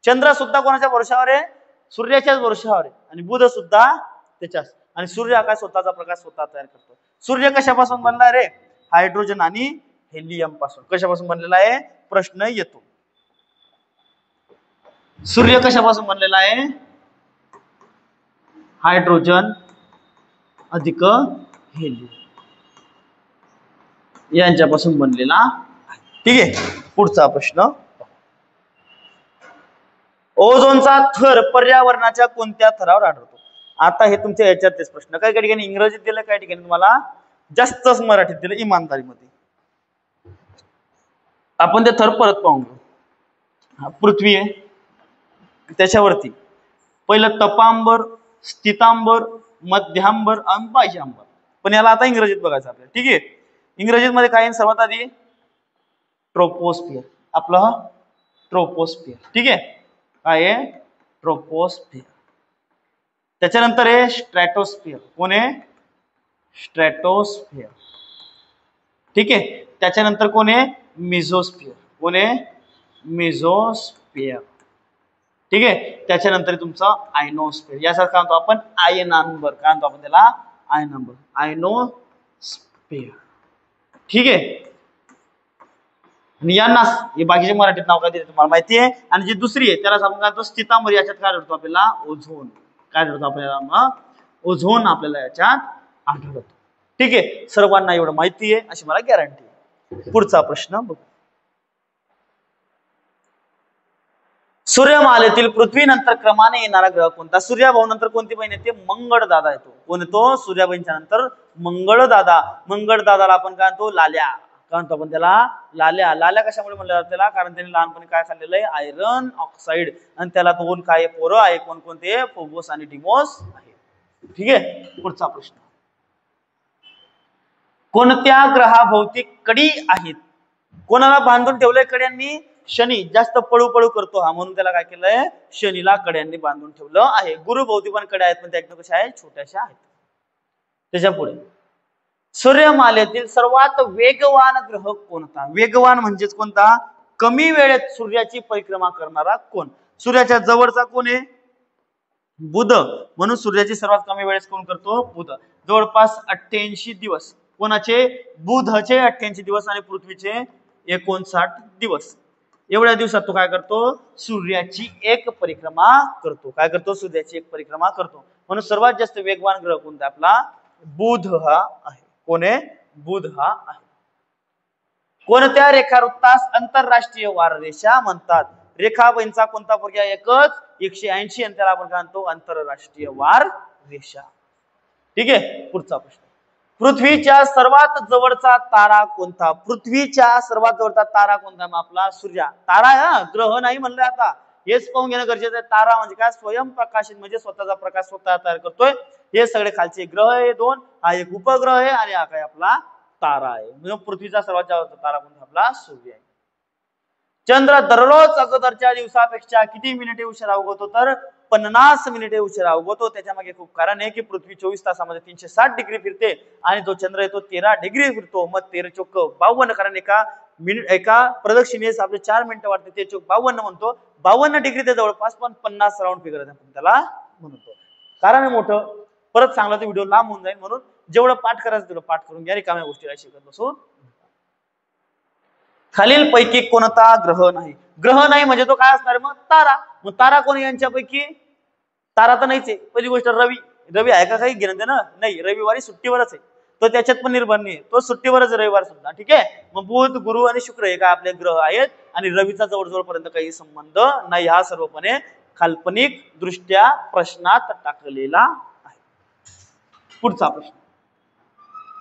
Speaker 1: चंद्र सुद्धा कोणाच्या भरोशावर आहे? सूर्याच्याच वर्षावर आहे आणि बुध सुद्धा त्याच्याच. आणि सूर्य हा काय स्वतःचा प्रकाश स्वतः तयार करतो. सूर्य कशापासून बनला रे? हायड्रोजन आणि हेलियम पासून. कशापासून बनलेला आहे प्रश्न येतो. सूर्य कशापासून बनलेला आहे? हायड्रोजन अधिक हेलियम यांच्यापासून बनलेला आहे. ठीक आहे. पुढचा प्रश्न. ओझोनचा थर पर्यावरणाच्या कोणत्या थरावर आढळतो? आता हे तुमच्या याच्यातलेच प्रश्न. काही ठिकाणी इंग्रजीत दिलं, काही ठिकाणी तुम्हाला जास्तच मराठीत दिलं इमानदारीमध्ये. आपण ते थर परत पाहून घेऊ. पृथ्वी आहे, त्याच्यावरती पहिलं तपांबर, स्थितांबर, मध्यांबर आणि बाह्यांबर. पण याला आता इंग्रजीत बघायचं आपल्याला. ठीक आहे. इंग्रजीत मध्ये काय सर्वात आधी ट्रोपोस्फिअर. आपलं ट्रोपोस्फिअर. ठीक आहे. काय आहे? ट्रोपोस्फिअर. त्याच्यानंतर आहे स्ट्रॅटोस्फिअर. कोण आहे? स्ट्रॅटोस्फिअर. ठीक आहे. त्याच्यानंतर कोण आहे? मेसोस्फिअर. कोण आहे? मेसोस्फिअर. ठीक आहे. त्याच्यानंतर तुमचा आयनोस्फिअर. यासारखा म्हणतो आपण आयनांबर. काय म्हणतो आपण त्याला? आयनांबर. आयनोस्फिअर. ठीक आहे. आणि यांना हे बाकीचे मराठीत नाव काय दिले तुम्हाला माहिती आहे. आणि जी दुसरी आहे त्याला आपण काय म्हणतो? स्थितांबर. याच्यात काय आढळतो आपल्याला? ओझोन. काय आढळतो आपल्याला? मग ओझोन आपल्याला याच्यात आढळतो. ठीक आहे. सर्वांना एवढं माहिती आहे अशी मला गॅरंटी आहे. पुढचा प्रश्न बघू. सूर्यमालेतील पृथ्वीनंतर क्रमाने येणारा ग्रह कोणता? सूर्याभाऊ नंतर कोणती बहीण येते? मंगळदादा येतो. कोण येतो? सूर्याबहीणच्या नंतर मंगळदादा. मंगळदादाला आपण काय म्हणतो? लाल्या. काय म्हणतो आपण त्याला? लाल्या. लाल्या कशामुळे म्हणलं जातं त्याला? कारण त्यांनी लहानपणी काय खाल्लेलं आहे? Iron oxide. आणि त्याला दोन काय पोरं आहे? कोणकोणते? फोबोस आणि डिमोस आहे. ठीक आहे. पुढचा प्रश्न. कोणत्या ग्रहाभोवती कडी आहेत? कोणाला बांधून ठेवलंय कड्यांनी? शनी. जास्त पळू करतो हा, म्हणून त्याला काय केलंय? शनीला कड्यांनी बांधून ठेवलं आहे. गुरुभोवती पण कड्या आहेत, पण त्या एकदम कशा आहेत? छोट्याशा आहेत. त्याच्या पुढे सूर्यमालेतील सर्वात वेगवान ग्रह कोणता? वेगवान म्हणजेच कोणता? कमी वेळेत सूर्याची परिक्रमा करणारा कोण? सूर्याच्या जवळचा कोण आहे? बुध. म्हणून सूर्याची सर्वात कमी वेळेत कोण करतो? बुध. जवळपास 88 दिवस. कोणाचे? बुधचे 88 दिवस आणि पृथ्वीचे 59 दिवस. एवढ्या दिवसात तो काय करतो? सूर्याची एक परिक्रमा करतो. काय करतो? सूर्याची एक परिक्रमा करतो. म्हणून सर्वात जास्त वेगवान ग्रह कोणता? आपला बुध हा आहे. कोण आहे? बुध हा आहे. कोणत्या रेखावृत्तास आंतरराष्ट्रीय वाररेषा म्हणतात? रेखाबंचा कोणता पर्याय? एकच. 180 आणि त्याला आपण काय म्हणतो? आंतरराष्ट्रीय वार रेषा. ठीक आहे. पुढचा प्रश्न. पृथ्वीच्या सर्वात जवळचा तारा कोणता? पृथ्वीच्या सर्वात जवळचा तारा कोणता? आपला सूर्य. तारा आहे, ग्रह नाही म्हणलं. आता हेच पाहून घेणं गरजेचं आहे. तारा म्हणजे काय? स्वयंप्रकाशित, म्हणजे स्वतःचा प्रकाश स्वतः तयार करतोय. हे सगळे खालचे ग्रह आहे दोन. हा एक उपग्रह आहे आणि हा काय आपला तारा आहे. म्हणजे पृथ्वीचा सर्वात जवळचा तारा कोणता? आपला सूर्य आहे. चंद्र दररोज अगोदरच्या दिवसापेक्षा किती मिनिटे उशिरा उगवतो? तर 50 मिनिटे उशिरा उगवतो. त्याच्या मागे खूप कारण आहे की पृथ्वी 24 तासामध्ये 360 डिग्री फिरते आणि जो चंद्र आहे तो 13 डिग्री फिरतो. मग 13 चोक 52. कारण एका प्रदक्षिणेस आपले 4 मिनिटं वाटते. ते चोक 52 म्हणतो. 52 डिग्री ते जवळपास पण 50 राऊंड फिगर आपण त्याला म्हणतो. कारण आहे मोठं. परत सांगला तर व्हिडिओ लांब होऊन जाईल, म्हणून जेवढं पाठ करायचं तेवढं पाठ करून घ्या. रिकाम्या गोष्टीला शिकत बसून. खालील पैकी कोणता ग्रह नाही? ग्रह नाही म्हणजे तो काय असणार? मग तारा. मग तारा कोण यांच्यापैकी? तारा तर नाहीच आहे. पहिली गोष्ट रवी. रवी आहे का काही घेणं देणं? नाही. रविवारी सुट्टीवरच आहे तो, त्याच्यात पण निर्भर नाही. तो सुट्टीवरच रविवार सुद्धा. ठीक आहे. मग बुध, गुरु आणि शुक्र हे काय आपले ग्रह आहेत आणि रवीचा जवळजवळपर्यंत काही संबंध नाही. हा सर्वपणे काल्पनिक दृष्ट्या प्रश्नात टाकलेला आहे. पुढचा प्रश्न.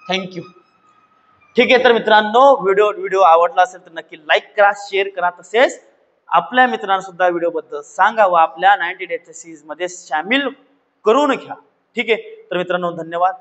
Speaker 1: थँक्यू. ठीक आहे. तर मित्रांनो, व्हिडिओ आवडला असेल तर नक्की लाईक करा, शेअर करा. तसेच आपल्या मित्रांना सुद्धा व्हिडिओ बद्दल सांगा व आपल्या 90 डेजच्या सीरीज मध्ये सामील करून घ्या. ठीक आहे. तर मित्रांनो, धन्यवाद.